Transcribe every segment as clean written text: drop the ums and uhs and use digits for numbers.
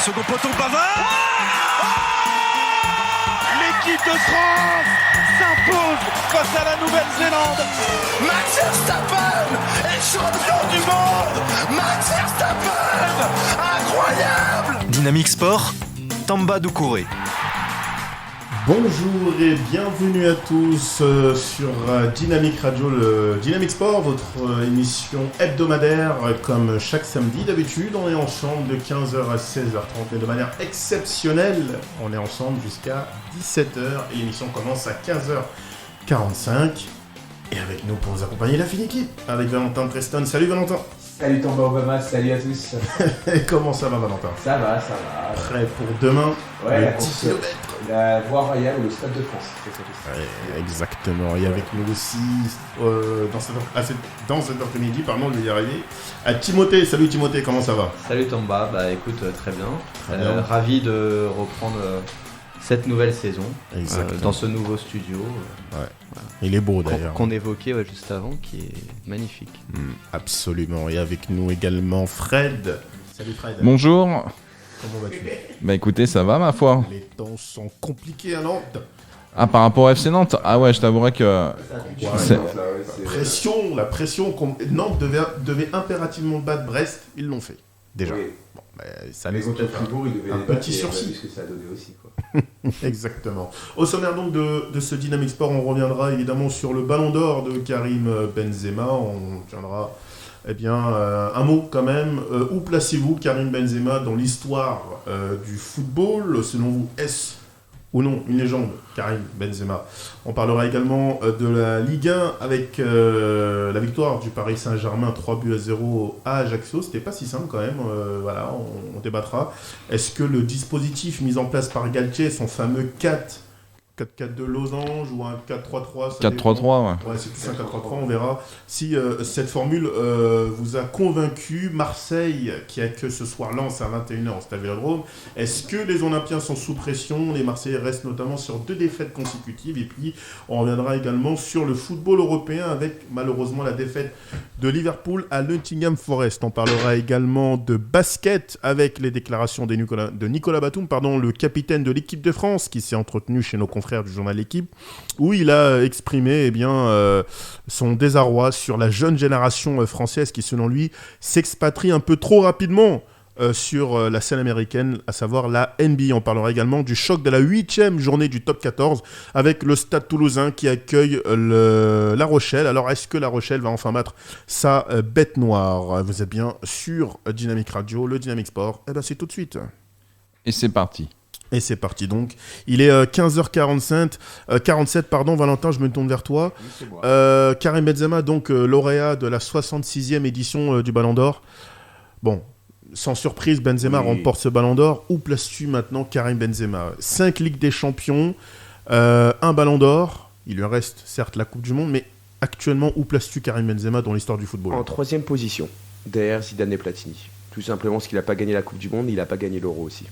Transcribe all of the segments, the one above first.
second poteau, Pavard. L'équipe de France s'impose face à la Nouvelle-Zélande. Max Verstappen est champion du monde. Max Verstappen, incroyable. Dynamique Sport, Tamba Doucouré. Bonjour et bienvenue à tous sur Dynamique Radio, le Dynamique Sport, votre émission hebdomadaire comme chaque samedi. D'habitude, on est ensemble de 15h à 16h30, mais de manière exceptionnelle, on est ensemble jusqu'à 17h et l'émission commence à 15h45. Et avec nous pour vous accompagner la fine équipe, avec Valentin Preston. Salut Valentin. Salut Tamba Obama, salut à tous. Et comment ça va Valentin? Ça va. Prêt pour demain, Ouais, le la 10 course, km. la voie royale ou le Stade de France. C'est ça. Ouais, exactement. Et avec nous aussi, dans cet après-midi, pardon, je vais y arriver, à Timothée. Salut Timothée, comment ça va? Salut Tamba, bah écoute, très bien. Très bien. Ravi de reprendre cette nouvelle saison Exactement. dans ce nouveau studio Il est beau d'ailleurs. qu'on évoquait juste avant, qui est magnifique. Absolument. Et avec nous également Fred. Salut Fred. Bonjour. Comment vas-tu? Bah écoutez, ça va ma foi. Les temps sont compliqués à Nantes. Ah, par rapport au FC Nantes? Ah ouais, je t'avouerais que... C'est- La pression. Nantes devait impérativement battre Brest. Ils l'ont fait. Déjà. Oui. Bon, ça Mais laisse contre peut-être Fribourg, il devait un les battre petit et on a sursis. vu ce que ça a donné aussi, quoi. Exactement. Au sommaire donc de ce Dynamic Sport, on reviendra évidemment sur le Ballon d'Or de Karim Benzema. On tiendra un mot quand même. Où placez-vous Karim Benzema dans l'histoire du football? Selon vous, est-ce ou non une légende, Karim Benzema? On parlera également de la Ligue 1 avec la victoire du Paris Saint-Germain 3-0 à Ajaccio. C'était pas si simple quand même. Voilà, on débattra. Est-ce que le dispositif mis en place par Galtier, son fameux 4-4 de losange ou un 4-3-3 ça 4-3-3, ouais. Ouais, c'est plus un 4-3-3, on verra si cette formule vous a convaincu. Marseille, qui accueille ce soir Lens à 21h au Stade Vélodrome. Est-ce que les Olympiens sont sous pression? Les Marseillais restent notamment sur 2 défaites consécutives. Et puis, on reviendra également sur le football européen avec malheureusement la défaite de Liverpool à Nottingham Forest. On parlera également de basket avec les déclarations de Nicolas Batum, le capitaine de l'équipe de France, qui s'est entretenu chez nos confrères du journal L'équipe, où il a exprimé son désarroi sur la jeune génération française qui, selon lui, s'expatrie un peu trop rapidement sur la scène américaine, à savoir la NBA. On parlera également du choc de la 8e journée du top 14 avec le Stade Toulousain qui accueille La Rochelle. Alors, est-ce que La Rochelle va enfin battre sa bête noire? Vous êtes bien sur Dynamique Radio, le Dynamique Sport. Eh bien, c'est tout de suite. Et c'est parti. Et c'est parti donc. Il est 15h47, Valentin, je me tourne vers toi. Oui, c'est moi. Karim Benzema, donc lauréat de la 66e édition du Ballon d'Or. Bon, sans surprise, Benzema remporte ce Ballon d'Or. Où places-tu maintenant Karim Benzema? 5 Ligues des Champions, un Ballon d'Or. Il lui reste certes la Coupe du Monde, mais actuellement, où places-tu Karim Benzema dans l'histoire du football? En 3e position, derrière Zidane et Platini. Tout simplement parce qu'il n'a pas gagné la Coupe du Monde, il n'a pas gagné l'Euro aussi.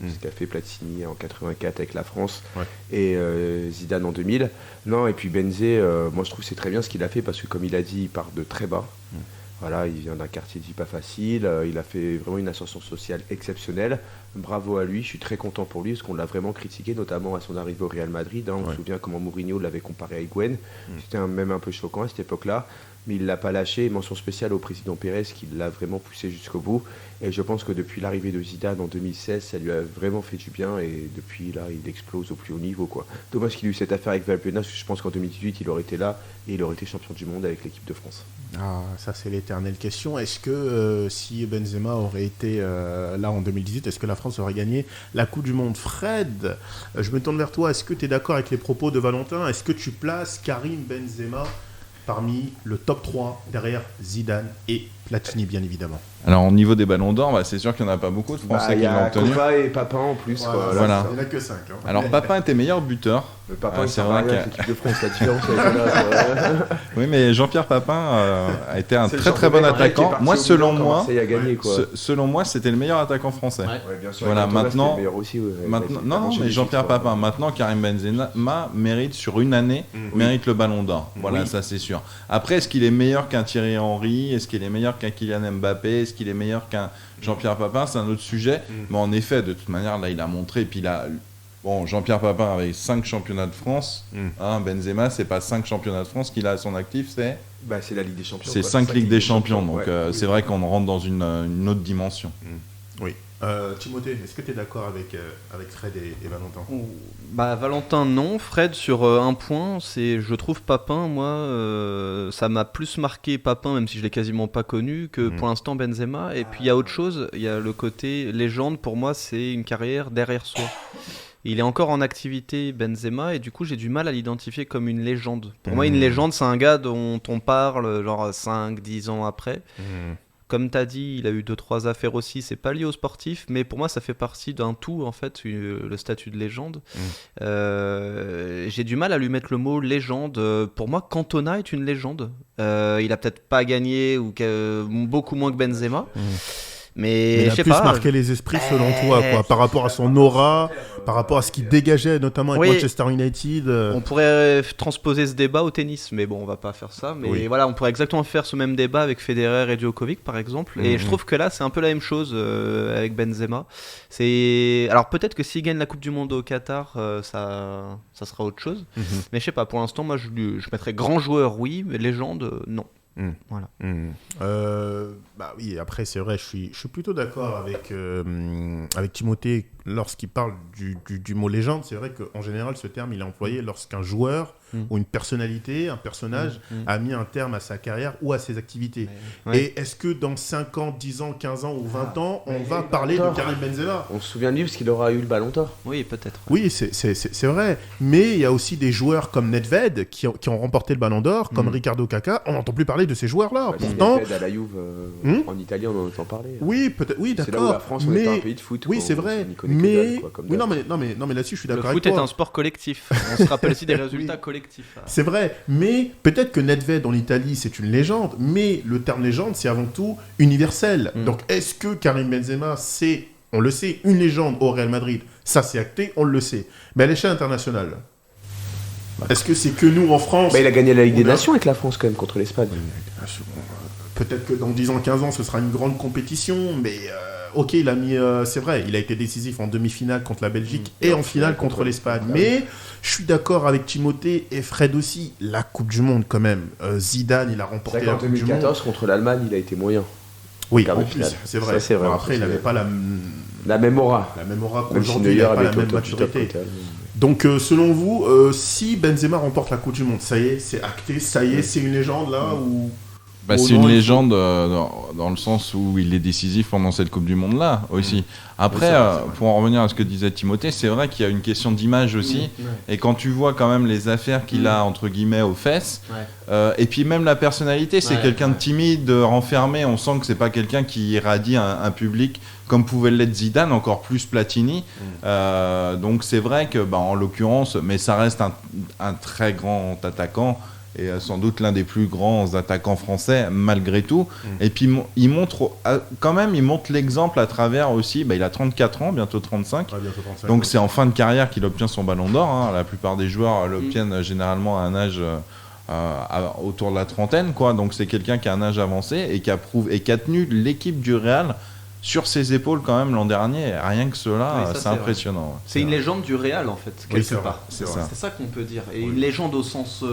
Ce qu'a fait Platini en 84 avec la France et Zidane en 2000. Non, et puis Benzé, moi je trouve que c'est très bien ce qu'il a fait parce que comme il a dit, il part de très bas. Voilà, il vient d'un quartier dit pas facile, il a fait vraiment une ascension sociale exceptionnelle. Bravo à lui, je suis très content pour lui parce qu'on l'a vraiment critiqué, notamment à son arrivée au Real Madrid. On se souvient comment Mourinho l'avait comparé à Higuaín. C'était même un peu choquant à cette époque-là. Mais il ne l'a pas lâché. Mention spéciale au président Pérez qui l'a vraiment poussé jusqu'au bout. Et je pense que depuis l'arrivée de Zidane en 2016, ça lui a vraiment fait du bien. Et depuis là, il explose au plus haut niveau, quoi. Dommage qu'il ait eu cette affaire avec Valbuena, parce que je pense qu'en 2018, il aurait été là et il aurait été champion du monde avec l'équipe de France. Ah, ça c'est l'éternelle question. Est-ce que si Benzema aurait été là en 2018, est-ce que la France aurait gagné la Coupe du Monde? Fred, je me tourne vers toi. Est-ce que tu es d'accord avec les propos de Valentin? Est-ce que tu places Karim Benzema parmi le top 3 derrière Zidane et Platini, bien évidemment? Alors, au niveau des ballons d'or, c'est sûr qu'il n'y en a pas beaucoup de Français Il qui y a l'ont obtenu. Copa et Papin en plus. Quoi. Voilà. Il n'y en a que 5. Alors, Papin était meilleur buteur. Le Papin, c'est c'est vrai vrai avec l'équipe de France, la différence elle est là. Oui, mais Jean-Pierre Papin a été un C'est le très très champion bon d'Amérique qui est attaquant. parti Moi, au selon bilan quand moi, Marseille a gagné, quoi. selon moi, c'était le meilleur attaquant français. Ouais. Ouais, bien sûr. Voilà, Cantona, maintenant- c'était le meilleur aussi, Maintenant, avec non, Angélique, mais Jean-Pierre quoi. Papin. Maintenant, Karim Benzema mérite sur une année mérite le Ballon d'Or. Voilà, ça c'est sûr. Après, est-ce qu'il est meilleur qu'un Thierry Henry? Est-ce qu'il est meilleur qu'un Kylian Mbappé? Est-ce qu'il est meilleur qu'un Jean-Pierre Papin? C'est un autre sujet. Mais en effet, de toute manière, là, il a montré. Et puis bon, Jean-Pierre Papin avait 5 championnats de France. Benzema, c'est pas 5 championnats de France qu'il a à son actif, c'est la Ligue des Champions. C'est 5 Ligues des Champions. Donc c'est vrai qu'on rentre dans une autre dimension. Oui. Timothée, est-ce que tu es d'accord avec Fred et Valentin? Valentin, non. Fred, sur un point, je trouve Papin, moi, ça m'a plus marqué Papin, même si je l'ai quasiment pas connu, que pour l'instant Benzema. Et puis il y a autre chose, il y a le côté légende, pour moi, c'est une carrière derrière soi. Il est encore en activité, Benzema, et du coup j'ai du mal à l'identifier comme une légende. Pour moi, une légende, c'est un gars dont on parle genre 5-10 ans après. Comme tu as dit, il a eu 2-3 affaires aussi, c'est pas lié au sportif, mais pour moi ça fait partie d'un tout en fait, le statut de légende. J'ai du mal à lui mettre le mot légende. Pour moi, Cantona est une légende. Il a peut-être pas gagné ou beaucoup moins que Benzema. Mais il a je sais plus pas, marqué les esprits selon toi, quoi, par rapport à son aura, par rapport à ce qu'il dégageait, notamment avec Manchester United. On pourrait transposer ce débat au tennis, mais bon, on va pas faire ça. Mais voilà, on pourrait exactement faire ce même débat avec Federer et Djokovic, par exemple. Et je trouve que là, c'est un peu la même chose avec Benzema. Alors peut-être que s'il gagne la Coupe du Monde au Qatar, ça sera autre chose. Mais je sais pas, pour l'instant, moi, je mettrais grand joueur, oui, mais légende, non. Voilà. Oui, après c'est vrai, je suis plutôt d'accord avec Timothée lorsqu'il parle du mot légende. C'est vrai qu'en général ce terme il est employé lorsqu'un joueur ou une personnalité, un personnage a mis un terme à sa carrière ou à ses activités. Et est-ce que dans 5 ans, 10 ans, 15 ans ou 20 ans on va parler de Karim Benzema? On se souvient de lui parce qu'il aura eu le ballon d'or. Oui, peut-être. Oui, c'est vrai. Mais il y a aussi des joueurs comme Nedved qui ont remporté le ballon d'or, comme Ricardo Caca. On n'entend plus parler de ces joueurs-là. Pourtant, Nedved à la Juve, en Italie, on en entend parler. Oui, peut-être. Oui, d'accord. C'est là où la France n'est pas un pays de foot. Oui, c'est vrai. Mais là-dessus, je suis d'accord avec toi. Le foot est un sport collectif. On se rappelle aussi des résultats collectifs. C'est vrai. Mais peut-être que Nedved en Italie, c'est une légende. Mais le terme légende, c'est avant tout universel. Donc, est-ce que Karim Benzema, on le sait, une légende au Real Madrid? Ça, c'est acté, on le sait. Mais à l'échelle internationale, est-ce que c'est que nous en France? Il a gagné la Ligue des Nations avec la France quand même contre l'Espagne. Peut-être que dans 10 ans, 15 ans, ce sera une grande compétition, mais il a mis, c'est vrai, il a été décisif en demi-finale contre la Belgique et en finale contre l'Espagne. Mais je suis d'accord avec Timothée et Fred aussi, la Coupe du Monde quand même. Zidane, il a remporté la Coupe du Monde. En 2014 contre l'Allemagne, il a été moyen. Oui, en plus, c'est vrai. Ça, c'est vrai. Après, il n'avait pas la même aura. La même aura qu'aujourd'hui, il n'avait pas la même maturité. Donc, selon vous, si Benzema remporte la Coupe du Monde, ça y est, c'est acté, ça y est, c'est une légende là ou... c'est une légende dans le sens où il est décisif pendant cette Coupe du Monde-là aussi. Après, pour en revenir à ce que disait Timothée, c'est vrai qu'il y a une question d'image aussi. Et quand tu vois quand même les affaires qu'il a, entre guillemets, aux fesses, et puis même la personnalité, c'est quelqu'un de timide, renfermé. On sent que c'est pas quelqu'un qui irradie un public comme pouvait l'être Zidane, encore plus Platini. Donc c'est vrai que, en l'occurrence, mais ça reste un très grand attaquant. Et sans doute l'un des plus grands attaquants français malgré tout. Et puis il montre l'exemple à travers aussi, il a 34 ans, bientôt 35. Donc c'est en fin de carrière qu'il obtient son ballon d'or. La plupart des joueurs l'obtiennent généralement à un âge autour de la trentaine, quoi. Donc c'est quelqu'un qui a un âge avancé et qui a tenu l'équipe du Real sur ses épaules quand même l'an dernier. Rien que cela, c'est impressionnant. C'est une légende du Real en fait, quelque part. C'est ça qu'on peut dire. Et une légende au sens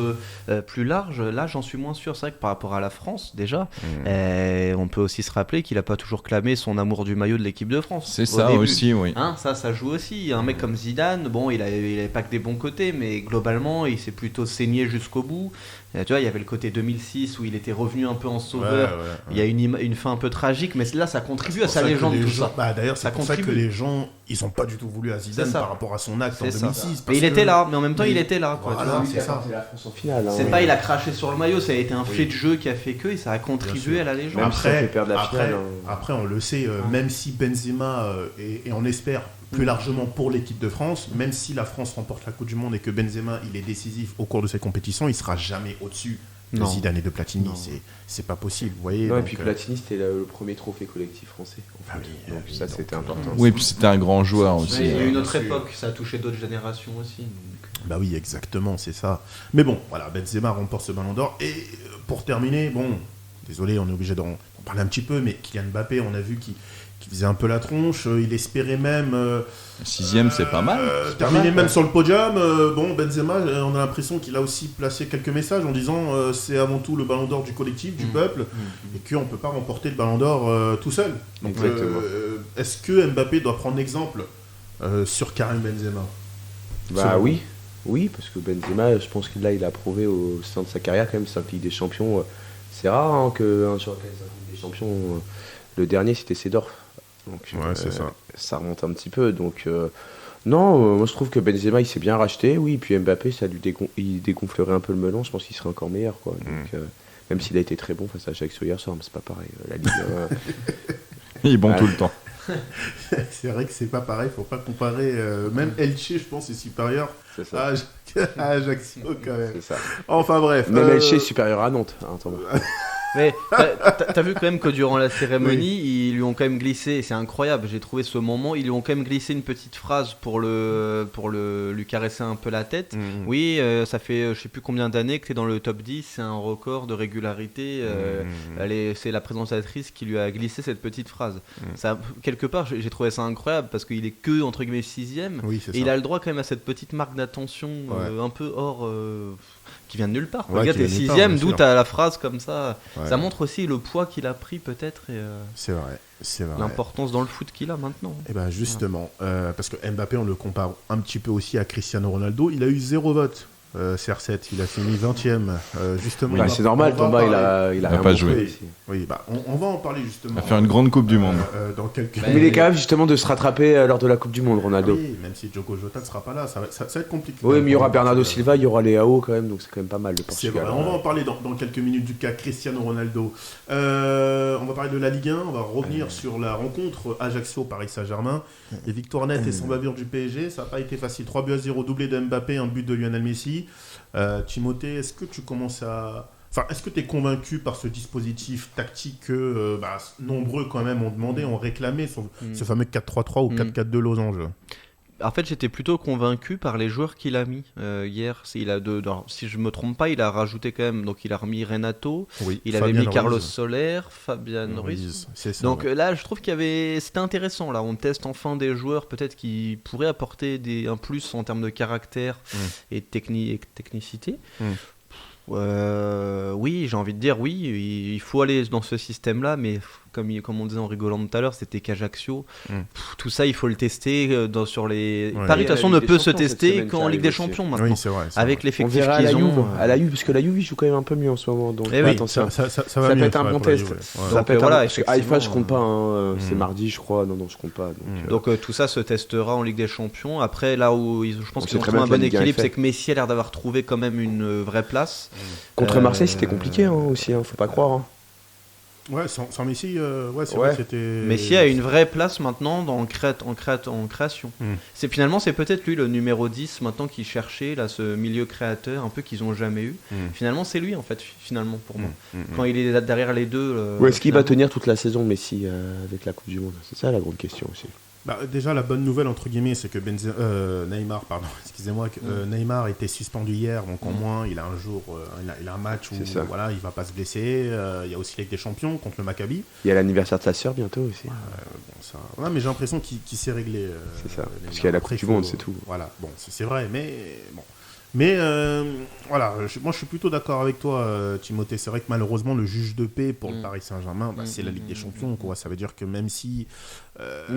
plus large, là j'en suis moins sûr. C'est vrai que par rapport à la France déjà, on peut aussi se rappeler qu'il n'a pas toujours clamé son amour du maillot de l'équipe de France. C'est ça aussi, oui. Ça joue aussi. Un mec comme Zidane, il avait pas que des bons côtés, mais globalement il s'est plutôt saigné jusqu'au bout. Tu vois, il y avait le côté 2006 où il était revenu un peu en sauveur. Il y a une fin un peu tragique, mais là ça contribue à sa légende, tout ça. D'ailleurs, c'est pour ça que les gens, ils n'ont pas du tout voulu à Zidane par rapport à son acte en 2006. Mais il était là, mais en même temps, il était là. C'est ça. C'est la France en finale. C'est pas il a craché sur le maillot, ça a été un fait de jeu qui a fait que, et ça a contribué à la légende. Après, on le sait, même si Benzema, et on espère plus largement pour l'équipe de France, même si la France remporte la Coupe du Monde et que Benzema il est décisif au cours de cette compétition, il sera jamais au-dessus de Zidane et de Platini. C'est pas possible, vous voyez. Et puis Platini c'était le premier trophée collectif français. Donc ça c'était important. Oui, puis c'était un grand joueur aussi. Il y a une autre époque, ça a touché d'autres générations aussi. Bah oui, exactement, c'est ça. Mais bon, voilà, Benzema remporte ce ballon d'or. Et pour terminer, désolé, on est obligé d'en parler un petit peu, mais Kylian Mbappé, on a vu qu'il faisait un peu la tronche, il espérait même 6ème, c'est pas mal. terminer même sur le podium. Bon, Benzema, on a l'impression qu'il a aussi placé quelques messages en disant c'est avant tout le ballon d'or du collectif, du peuple, et qu'on ne peut pas remporter le ballon d'or tout seul. Donc, est-ce que Mbappé doit prendre exemple sur Karim Benzema? Bah oui. Oui, parce que Benzema, je pense qu'il il a prouvé au sein de sa carrière quand même 5 Ligues des Champions. C'est rare hein, qu'un sur 5 Ligues des Champions, le dernier c'était Seedorf. Donc c'est ça. Ça remonte un petit peu. Donc non, moi je trouve que Benzema il s'est bien racheté. Oui, puis Mbappé, ça lui il dégonflerait un peu le melon. Je pense qu'il serait encore meilleur, quoi. Donc, même s'il a été très bon face à Ajaccio hier soir, mais c'est pas pareil. La Ligue. Il est bon tout le temps. C'est vrai que c'est pas pareil, faut pas comparer. Même Elche, je pense, est supérieur à Ajaccio quand même. C'est ça. Enfin bref. Même Elche est supérieur à Nantes. Hein, Thomas. Mais t'as vu quand même que durant la cérémonie, ils lui ont quand même glissé, et c'est incroyable, j'ai trouvé ce moment, ils lui ont quand même glissé une petite phrase pour lui caresser un peu la tête. Oui, ça fait je sais plus combien d'années que t'es dans le top 10, c'est un record de régularité. C'est la présentatrice qui lui a glissé cette petite phrase. Ça, quelque part, j'ai trouvé ça incroyable parce qu'il est que entre guillemets 6ème, et il a le droit quand même à cette petite marque d'attention un peu hors. Qui vient de nulle part. Le gars, t'es 6ème, d'où t'as la phrase comme ça. Ça montre aussi le poids qu'il a pris, peut-être, et c'est vrai. l'importance dans le foot qu'il a maintenant. Et ben justement, parce que Mbappé, on le compare un petit peu aussi à Cristiano Ronaldo. Il a eu 0 vote. CR7, il a fini 20ème. Justement, bah, c'est normal, Thomas, il a pas joué. Oui, bah, on va en parler justement. Il va faire une grande Coupe du Monde. Dans quelques... Mais il est capable justement de se rattraper lors de la Coupe du Monde, Ronaldo. Oui, même si Diogo Jota ne sera pas là, ça va être compliqué. Oui, mais il y aura Bernardo Silva, il y aura Léao quand même, donc c'est quand même pas mal le Portugal. C'est vrai, on va en parler dans quelques minutes du cas Cristiano Ronaldo. On va parler de la Ligue 1, on va revenir sur la rencontre Ajaccio-Paris Saint-Germain. Les victoires nettes et sans bavure du PSG, ça n'a pas été facile. 3-0, doublé de Mbappé, un but de Lionel Messi. Timothée, est-ce que tu commences à... Enfin, est-ce que tu es convaincu par ce dispositif tactique que nombreux quand même ont demandé, ont réclamé ce fameux 4-3-3 ou 4-4-2 losange? En fait, j'étais plutôt convaincu par les joueurs qu'il a mis hier. Si je me trompe pas, il a rajouté quand même. Donc, il a remis Renato. Oui, il avait mis Carlos Soler, Fabian Ruiz. C'est ça, donc là, je trouve c'était intéressant. Là, on teste enfin des joueurs peut-être qui pourraient apporter un plus en termes de caractère et de technicité. Oui, j'ai envie de dire oui, il faut aller dans ce système-là, mais comme on disait en rigolant tout à l'heure, c'était qu'Ajaccio. Tout ça, il faut le tester sur les. Paris, de toute façon, ne peut se tester qu'en Ligue des Champions maintenant. Oui, c'est vrai. Avec l'effectif on verra qu'ils ont. à la Juve, parce que la Juve joue quand même un peu mieux en ce moment. Donc attention, ça peut être un bon test. Ça peut être voilà, Haïfa, je compte pas. C'est mardi, je crois. Non, je compte pas. Donc tout ça se testera en Ligue des Champions. Après, là où je pense qu'ils ont trouvé un bien bon que la Ligue équilibre, est c'est que Messi a l'air d'avoir trouvé quand même une vraie place. Contre Marseille, c'était compliqué aussi. Faut pas croire. Ouais, sans Messi, c'est vrai que c'était... Messi a une vraie place maintenant en création. C'est peut-être lui le numéro 10 maintenant qui cherchait là, ce milieu créateur un peu qu'ils n'ont jamais eu. Finalement, c'est lui en fait, pour moi. Quand il est derrière les deux... est-ce qu'il va tenir toute la saison Messi avec la Coupe du Monde? C'est ça la grande question aussi. Déjà, la bonne nouvelle, entre guillemets, c'est que Neymar, Neymar était suspendu hier, donc au moins, il a un jour, il a un match où il va pas se blesser. Il y a aussi la Ligue des Champions contre le Maccabi. Il y a l'anniversaire de sa sœur bientôt aussi. Mais j'ai l'impression qu'il s'est réglé. C'est ça, parce qu'il y a la Coupe du Monde, c'est tout. Voilà, bon, c'est vrai, mais bon. Mais moi je suis plutôt d'accord avec toi, Timothée. C'est vrai que malheureusement le juge de paix pour le Paris Saint-Germain, c'est la Ligue des Champions, quoi. Ça veut dire que même si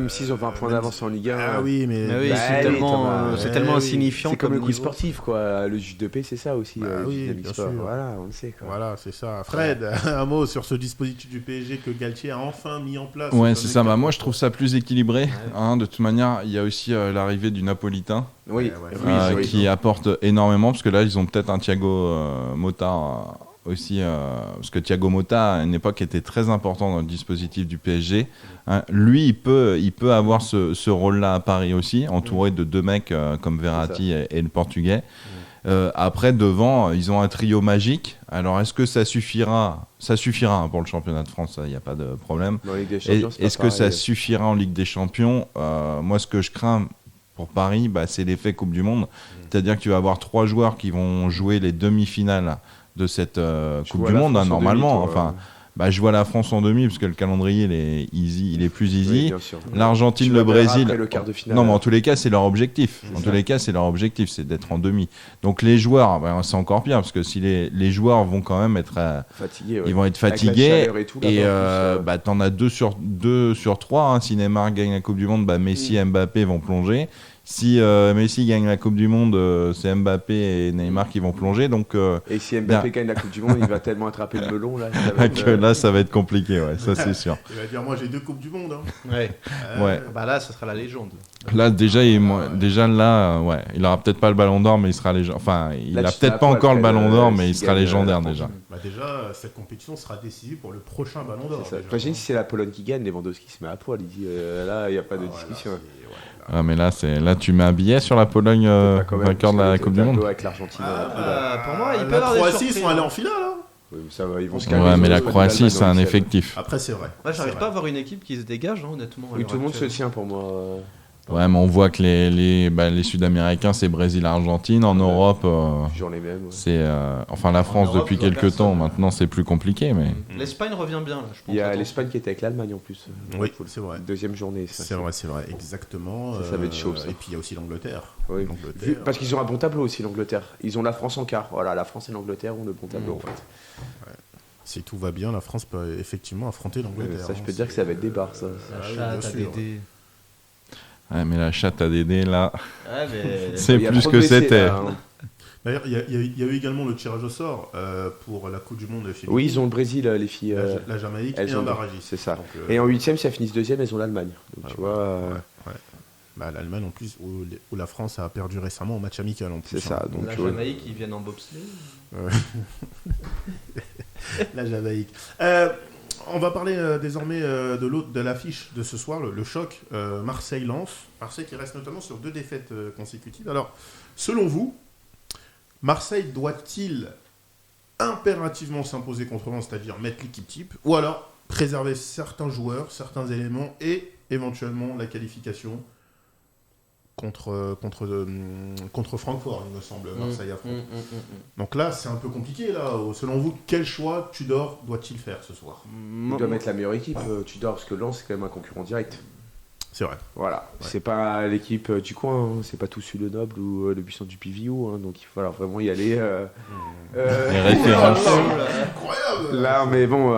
s'ils ont 20 points d'avance en Ligue 1, c'est tellement insignifiant. C'est comme le coup niveau sportif, quoi. Le juge de paix, c'est ça aussi. Bien sûr. Voilà, on le sait, quoi. Voilà, c'est ça. Fred, un mot sur ce dispositif du PSG que Galtier a enfin mis en place. Ouais, c'est ça. Moi je trouve ça plus équilibré. De toute manière, il y a aussi l'arrivée du Napolitain. Qui apporte énormément, parce que là ils ont peut-être un Thiago Motta aussi, parce que Thiago Motta à une époque était très important dans le dispositif du PSG. Lui il peut avoir ce rôle-là à Paris aussi, entouré de deux mecs comme Verratti et le Portugais. Après devant ils ont un trio magique. Alors est-ce que ça suffira pour le championnat de France, il n'y a pas de problème. Est-ce que ça suffira en Ligue des Champions? Moi ce que je crains pour Paris, c'est l'effet Coupe du Monde. C'est-à-dire que tu vas avoir 3 joueurs qui vont jouer les demi-finales de cette Coupe du Monde, normalement. bah, je vois la France en demi parce que le calendrier il est plus easy. Oui, bien sûr. L'Argentine, Tu le m'appelleras Brésil. après le quart de finale. Non, mais en tous les cas, c'est leur objectif. C'est En ça. tous les cas, c'est leur objectif, c'est d'être en demi. Donc les joueurs, bah, c'est encore pire parce que si les joueurs vont quand même être, Fatigué, ouais. ils vont être Avec la fatigués. chaleur et tout, là-bas, Et en plus, bah, t'en as 2 sur 3. Hein. Si Neymar gagne la Coupe du Monde, bah, Messi et Mbappé vont plonger. Si Messi gagne la Coupe du Monde, c'est Mbappé et Neymar qui vont plonger. Donc Et si Mbappé gagne la Coupe du Monde, il va tellement attraper le melon là. Ça va être, que là, ça va être compliqué, ouais, ça c'est sûr. Il va dire, moi j'ai 2 Coupes du Monde. Hein. Ouais. Ouais. Bah là, ça sera la légende. Là, déjà, ouais, il aura peut-être pas le Ballon d'Or, mais il sera légendaire. Enfin, il Là, a tu te mets peut-être à pas poil encore le après, Ballon d'Or, mais il s'il sera gagne, légendaire la déjà. Bah déjà, cette compétition sera décisive pour le prochain Ballon d'Or. c'est ça. déjà. T'imagines si c'est la Pologne qui gagne, Lewandowski se met à poil. Il dit là, il n'y a pas de Ah ouais, discussion. là, c'est- ouais, là. Ah, mais là, tu mets un billet sur la Pologne Pas quand même, vainqueur de parce la que Coupe du le tableau Monde. avec l'Argentine. Pour moi, il peut y La avoir des Croatie, ils surprises. sont allés en finale. Hein. Oui, ça va, ils vont se Ouais, calmer. mais Ils la vont se Croatie, battre c'est un dans les effectif. Après, c'est vrai. Moi, j'arrive C'est pas à vrai. voir une équipe qui se dégage, hein, honnêtement. à Oui, l'heure tout le monde se actuelle. tient pour moi. Ouais, mais on voit que les Sud-Américains, c'est Brésil-Argentine. En Europe, Toujours les mêmes. Ouais. c'est. Enfin, la France, Europe, depuis je vois quelques temps, personne. maintenant, c'est plus compliqué, mais. L'Espagne revient bien, là, je pense. Il y a Attends. l'Espagne qui était avec l'Allemagne en plus. Oui, c'est vrai. Deuxième journée. C'est vrai, exactement. Ça va être chaud, ça. Et puis il y a aussi l'Angleterre. Oui. L'Angleterre, Parce qu'ils ont un bon tableau aussi, l'Angleterre. Ils ont la France en quart. Voilà, la France et l'Angleterre ont le bon tableau. En fait. si tout va bien, la France peut effectivement affronter l'Angleterre. Ça, je hein. peux te dire que ça va être des barres, ça. La Ah oui, chatte, bien sûr. ADD. Ouais, mais la chatte à Dédé, là, Ouais, mais. c'est Il y a plus trop que de blessés, c'était. là, hein. D'ailleurs, il y a eu également le tirage au sort pour la Coupe du Monde féminine. Oui, ils ont le Brésil, les filles. La Jamaïque elles et ont- un barragiste. C'est ça. Donc, Et en huitième, si elles finissent deuxième, elles ont l'Allemagne. Donc tu vois, ouais. Bah, l'Allemagne en plus, où la France a perdu récemment au match amical en plus. c'est ça. Donc La tu vois. Jamaïque, ils viennent en bobsleigh. La Jamaïque. On va parler désormais de l'affiche de ce soir, le choc Marseille-Lens. Marseille qui reste notamment sur 2 défaites consécutives. Alors, selon vous, Marseille doit-il impérativement s'imposer contre Lens, c'est-à-dire mettre l'équipe type, ou alors préserver certains joueurs, certains éléments et éventuellement la qualification contre Francfort, il me semble, Marseille affronte. Donc là, c'est un peu compliqué. Là. Selon vous, quel choix Tudor doit-il faire ce soir? Il doit mettre la meilleure équipe, Tudor, parce que Lens, c'est quand même un concurrent direct. C'est vrai. Voilà, c'est pas l'équipe du coin, hein. C'est pas Toussus le Noble ou le Buisson du Piviou, hein. Donc il va falloir vraiment y aller. Les références. Incroyable. Là, mais bon,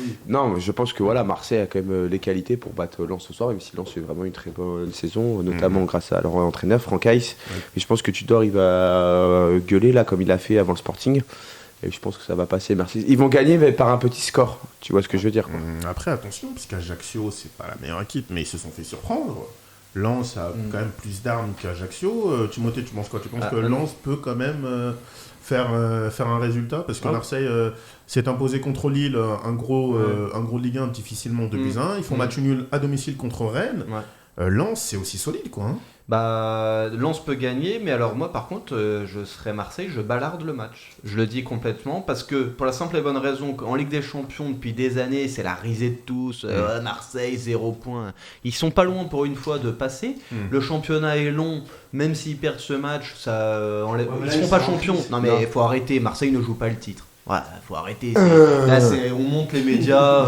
oui. non, mais je pense que voilà, Marseille a quand même les qualités pour battre Lens ce soir, même si Lens fait vraiment une très bonne saison, notamment grâce à leur entraîneur Franck Heiss. Et je pense que Tudor, il va gueuler là, comme il l'a fait avant le Sporting. Et je pense que ça va passer. Merci. Ils vont gagner, mais par un petit score. Tu vois ce que je veux dire, quoi. Après, attention, parce qu'Ajaccio, c'est pas la meilleure équipe, mais ils se sont fait surprendre. Lens a quand même plus d'armes qu'Ajaccio. Timothée, tu penses quoi? Tu penses que Lens peut quand même faire un résultat? Parce que Marseille s'est imposé contre Lille, un gros Ligue 1 difficilement 2-1. Ils font match nul à domicile contre Rennes. Ouais. Lens, c'est aussi solide, quoi. Hein. Bah, Lens peut gagner, mais alors moi par contre, je serais Marseille, je balarde le match. Je le dis complètement, parce que pour la simple et bonne raison qu'en Ligue des Champions, depuis des années, c'est la risée de tous. Marseille, 0 points. Ils sont pas loin pour une fois de passer. Le championnat est long, même s'ils perdent ce match, ça enlève... ils seront pas champions. Non mais il faut arrêter, Marseille ne joue pas le titre. Voilà, faut arrêter. Là, on monte les médias,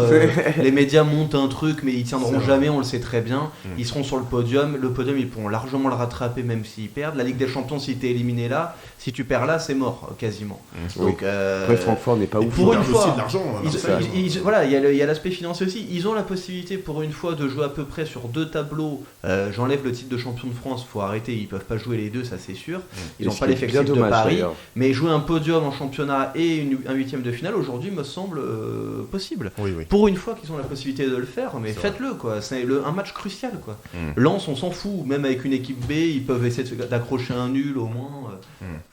les médias montent un truc, mais ils tiendront jamais, on le sait très bien. Ils seront sur le podium. Le podium, ils pourront largement le rattraper, même s'ils perdent. La Ligue des Champions, si t'es éliminé là, si tu perds là, c'est mort, quasiment. Donc, Après, Francfort n'est pas ouf. pour une Ils perdent fois, aussi de l'argent. voilà, il y a l'aspect financier aussi. Ils ont la possibilité, pour une fois, de jouer à peu près sur 2 tableaux. J'enlève le titre de champion de France, faut arrêter. Ils peuvent pas jouer les deux, ça c'est sûr. Ils n'ont pas l'effectif de Paris. Mais jouer un podium en championnat et un 8e de finale aujourd'hui me semble possible. Oui. Pour une fois qu'ils ont la possibilité de le faire, mais faites-le quoi. C'est un match crucial quoi. Lens, on s'en fout. Même avec une équipe B, ils peuvent essayer d'accrocher un nul au moins.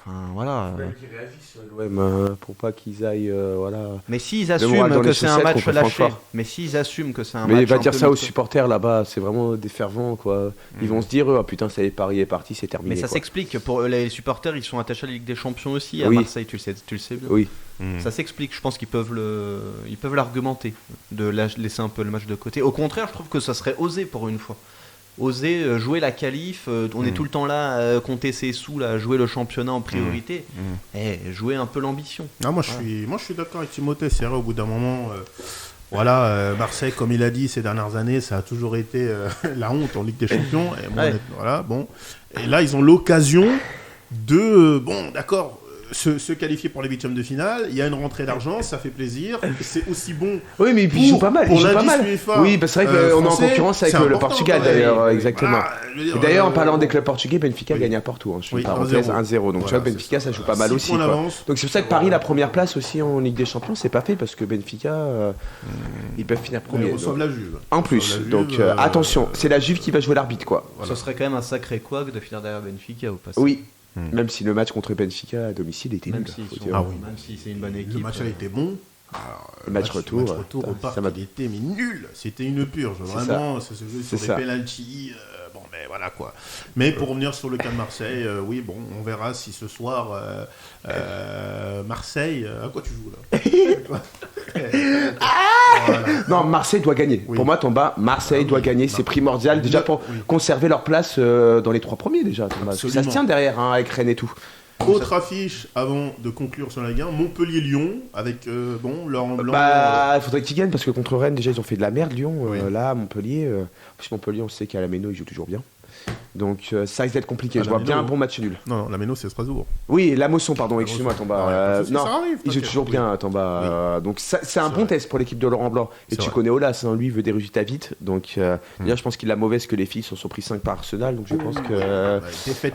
Enfin voilà. Qui réagissent l'OM pour pas qu'ils aillent voilà. Mais s'ils moral assument dans que les c'est un chaussettes match contre lâché, Francfort. mais s'ils assument que c'est un Mais match il va un dire peu ça aux mixte. supporters là-bas, c'est vraiment des fervents quoi. Ils vont se dire ah putain ça y est, Paris est parti, c'est terminé. Mais ça quoi. s'explique. Pour les supporters, ils sont attachés à la Ligue des Champions aussi à Oui. Marseille. Tu le sais bien. Oui. Ça s'explique. Je pense qu'ils peuvent l'argumenter de laisser un peu le match de côté. Au contraire, je trouve que ça serait osé pour une fois. oser jouer la qualif, on est tout le temps là à compter ses sous, là, à jouer le championnat en priorité, jouer un peu l'ambition. Moi je suis d'accord avec Timothée, c'est vrai au bout d'un moment, Marseille comme il a dit ces dernières années, ça a toujours été la honte en Ligue des Champions, et là ils ont l'occasion de, d'accord, se qualifier pour les huitièmes de finale, il y a une rentrée d'argent, ça fait plaisir, c'est aussi bon. Oui, mais puis ils jouent pas mal. UEFA, oui, parce que c'est vrai qu'on est en concurrence avec le Portugal d'ailleurs, exactement. Voilà, Et d'ailleurs, en parlant des clubs portugais, Benfica gagne à Porto. Je suis parenthèse 1-0. Donc tu vois, Benfica ça joue pas mal aussi. Donc c'est pour ça que Paris, la première place aussi en Ligue des Champions, c'est pas fait parce que Benfica, ils peuvent finir premier. Ils reçoivent la Juve. En plus, donc attention, c'est la Juve qui va jouer l'arbitre, quoi. Ce serait quand même un sacré couac de finir derrière Benfica au passage. Oui. Même si le match contre Benfica à domicile était nul. Même si c'est une bonne équipe. Le match a été bon. Le match retour au parc, il était nul. C'était une purge. Vraiment, ça se joue sur des pénaltys. Mais voilà quoi. Mais pour revenir sur le cas de Marseille, on verra si ce soir Marseille. À quoi tu joues là? Non, Marseille doit gagner. Oui. Pour moi, Tomba, Marseille doit gagner. C'est primordial déjà pour conserver leur place dans les 3 premiers déjà. Tomba. Ça se tient derrière avec Rennes et tout. Autre affiche avant de conclure sur la Ligue 1, Montpellier-Lyon avec Laurent Blanc. Il faudrait qu'ils gagnent parce que contre Rennes déjà ils ont fait de la merde Lyon. Là Montpellier, Montpellier on sait qu'à la Méno ils jouent toujours bien. Donc ça risque d'être compliqué. Je vois bien un bon match nul. Non, la Méno c'est Strasbourg. Oui, la Mosson pardon, excuse-moi Tomba. Non, ils jouent toujours bien Tomba. Donc c'est un bon test pour l'équipe de Laurent Blanc. Et tu connais Olas, lui il veut des résultats vite. Donc déjà je pense qu'il a mauvaise que les filles se sont pris 5 par Arsenal. Donc je pense que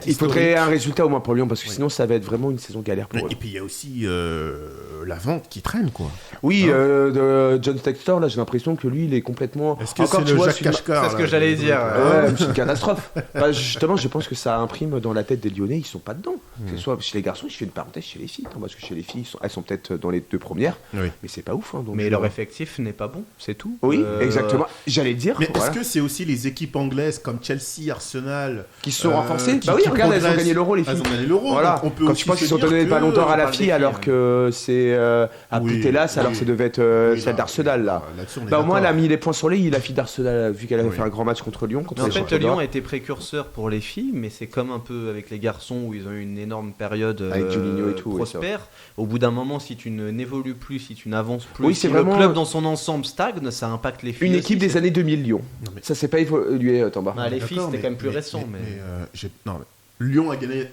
il faudrait un résultat au moins pour Lyon parce que sinon ça va être vraiment une saison galère pour eux. Et puis il y a aussi la vente qui traîne quoi. Oui, de John Textor là j'ai l'impression que lui il est complètement. Est-ce que c'est le Jacques Cashcar? C'est ce que j'allais dire. C'est une catastrophe. Justement, je pense que ça imprime dans la tête des Lyonnais, ils sont pas dedans. Que ce soit chez les garçons, je fais une parenthèse chez les filles, parce que chez les filles, elles sont peut-être dans les 2 premières, mais c'est pas ouf. Donc mais leur effectif n'est pas bon, c'est tout. Oui, exactement. J'allais le dire. Mais est-ce que c'est aussi les équipes anglaises comme Chelsea, Arsenal qui se sont renforcées? Bah oui, regarde, elles ont gagné l'Euro, les filles. Elles ont gagné l'Euro. Voilà. Quand tu penses qu'ils ont donné le ballon d'or à la fille, alors que c'est à Putellas, alors que ça devait être celle d'Arsenal là. Au moins, elle a mis les points sur les i, la fille d'Arsenal, vu qu'elle avait fait un grand match contre Lyon. En fait, Lyon a été précurseur pour les filles, mais c'est comme un peu avec les garçons où ils ont eu une énorme période avec Juninho et tout, prospère. Au bout d'un moment, si tu n'évolues plus, si tu n'avances plus, oui, si le club dans son ensemble stagne, ça impacte les filles. Une équipe des années 2000 Lyon. Ça s'est pas évolué, Tamba. Les filles, c'était quand même plus récent. Lyon a gagné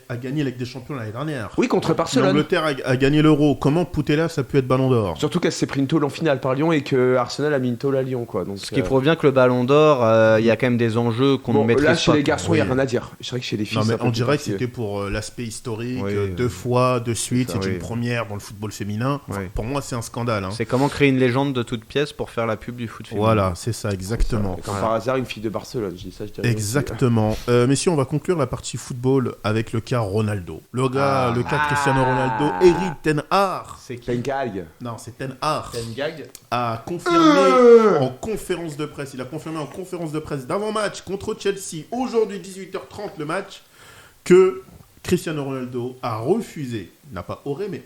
la Ligue des Champions l'année dernière. Oui, contre Barcelone. L'Angleterre a gagné l'Euro. Comment Putellas a pu être Ballon d'Or? Surtout qu'elle s'est pris une tôle en finale par Lyon et que Arsenal a mis une tôle à Lyon, quoi. Donc, ce qui prouve bien que le Ballon d'Or, il y a quand même des enjeux qu'on ne maîtrise pas. Là, chez les garçons, il n'y a rien à dire. C'est vrai que chez les filles, on dirait que c'était pour l'aspect historique, 2 fois de suite, c'est une première dans le football féminin. Pour moi, c'est un scandale. C'est comment créer une légende de toute pièce pour faire la pub du foot féminin. Voilà, c'est ça, exactement. Comme par hasard, une fille de Barcelone, je dis ça, je dirais. Exactement. Messieurs, on va conclure la partie football avec le cas Ronaldo. Le cas de Cristiano Ronaldo, Erik ten Hag. C'est Ten Hag. Non, c'est Ten Hag. Ten Hag a confirmé en conférence de presse. Il a confirmé en conférence de presse d'avant-match contre Chelsea, aujourd'hui 18h30 le match, que Cristiano Ronaldo a refusé,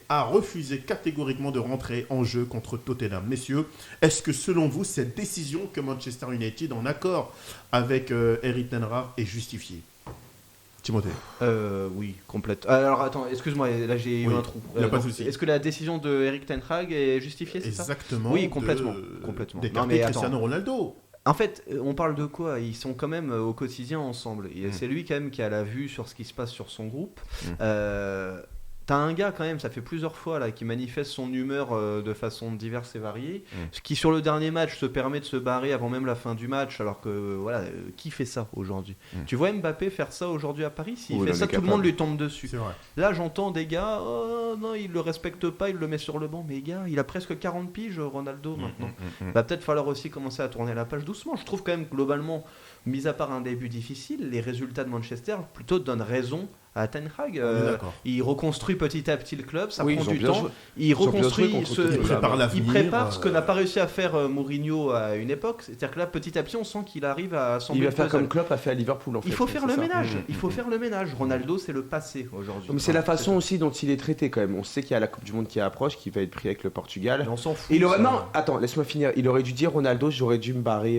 a refusé catégoriquement de rentrer en jeu contre Tottenham. Messieurs, est-ce que selon vous, cette décision que Manchester United, en accord avec Erik ten Hag, est justifiée? Timothée. Oui, complète. Alors attends, excuse-moi, là j'ai eu un trou. Il n'y a pas de souci. Est-ce que la décision de Erik ten Hag est justifiée, c'est ça? Exactement. Oui, complètement. D'écarter Cristiano Ronaldo. En fait, on parle de quoi? Ils sont quand même au quotidien ensemble. Et c'est lui quand même qui a la vue sur ce qui se passe sur son groupe. T'as un gars quand même, ça fait plusieurs fois là, qui manifeste son humeur de façon diverse et variée, ce qui sur le dernier match se permet de se barrer avant même la fin du match, alors que voilà, qui fait ça aujourd'hui? Tu vois Mbappé faire ça aujourd'hui à Paris? S'il fait ça, tout le monde lui tombe dessus. Là j'entends des gars, oh non, il le respecte pas, il le met sur le banc, mais gars, il a presque 40 piges Ronaldo maintenant. Va peut-être falloir aussi commencer à tourner la page doucement. Je trouve quand même globalement, mis à part un début difficile, les résultats de Manchester plutôt donnent raison à Ten Hag. On est d'accord. Il reconstruit petit à petit le club, ça Oui, prend ils ont du bien temps. joué. Il Ils ont bien reconstruit, joué contre ce- Tottenham. Il prépare il l'avenir, prépare ce que n'a pas réussi à faire Mourinho à une époque. C'est-à-dire que là, petit à petit, on sent qu'il arrive à assembler Il va le faire puzzle. comme Klopp a fait à Liverpool en fait. Il faut faire le c'est ça. ménage. Il faut faire le ménage. Ronaldo, c'est le passé aujourd'hui. Mais c'est la façon aussi dont il est traité quand même. On sait qu'il y a la Coupe du Monde qui approche, qui va être pris avec le Portugal. Mais on s'en fout. Il aurait... ça. Non, attends, laisse-moi finir. Il aurait dû dire Ronaldo, j'aurais dû me barrer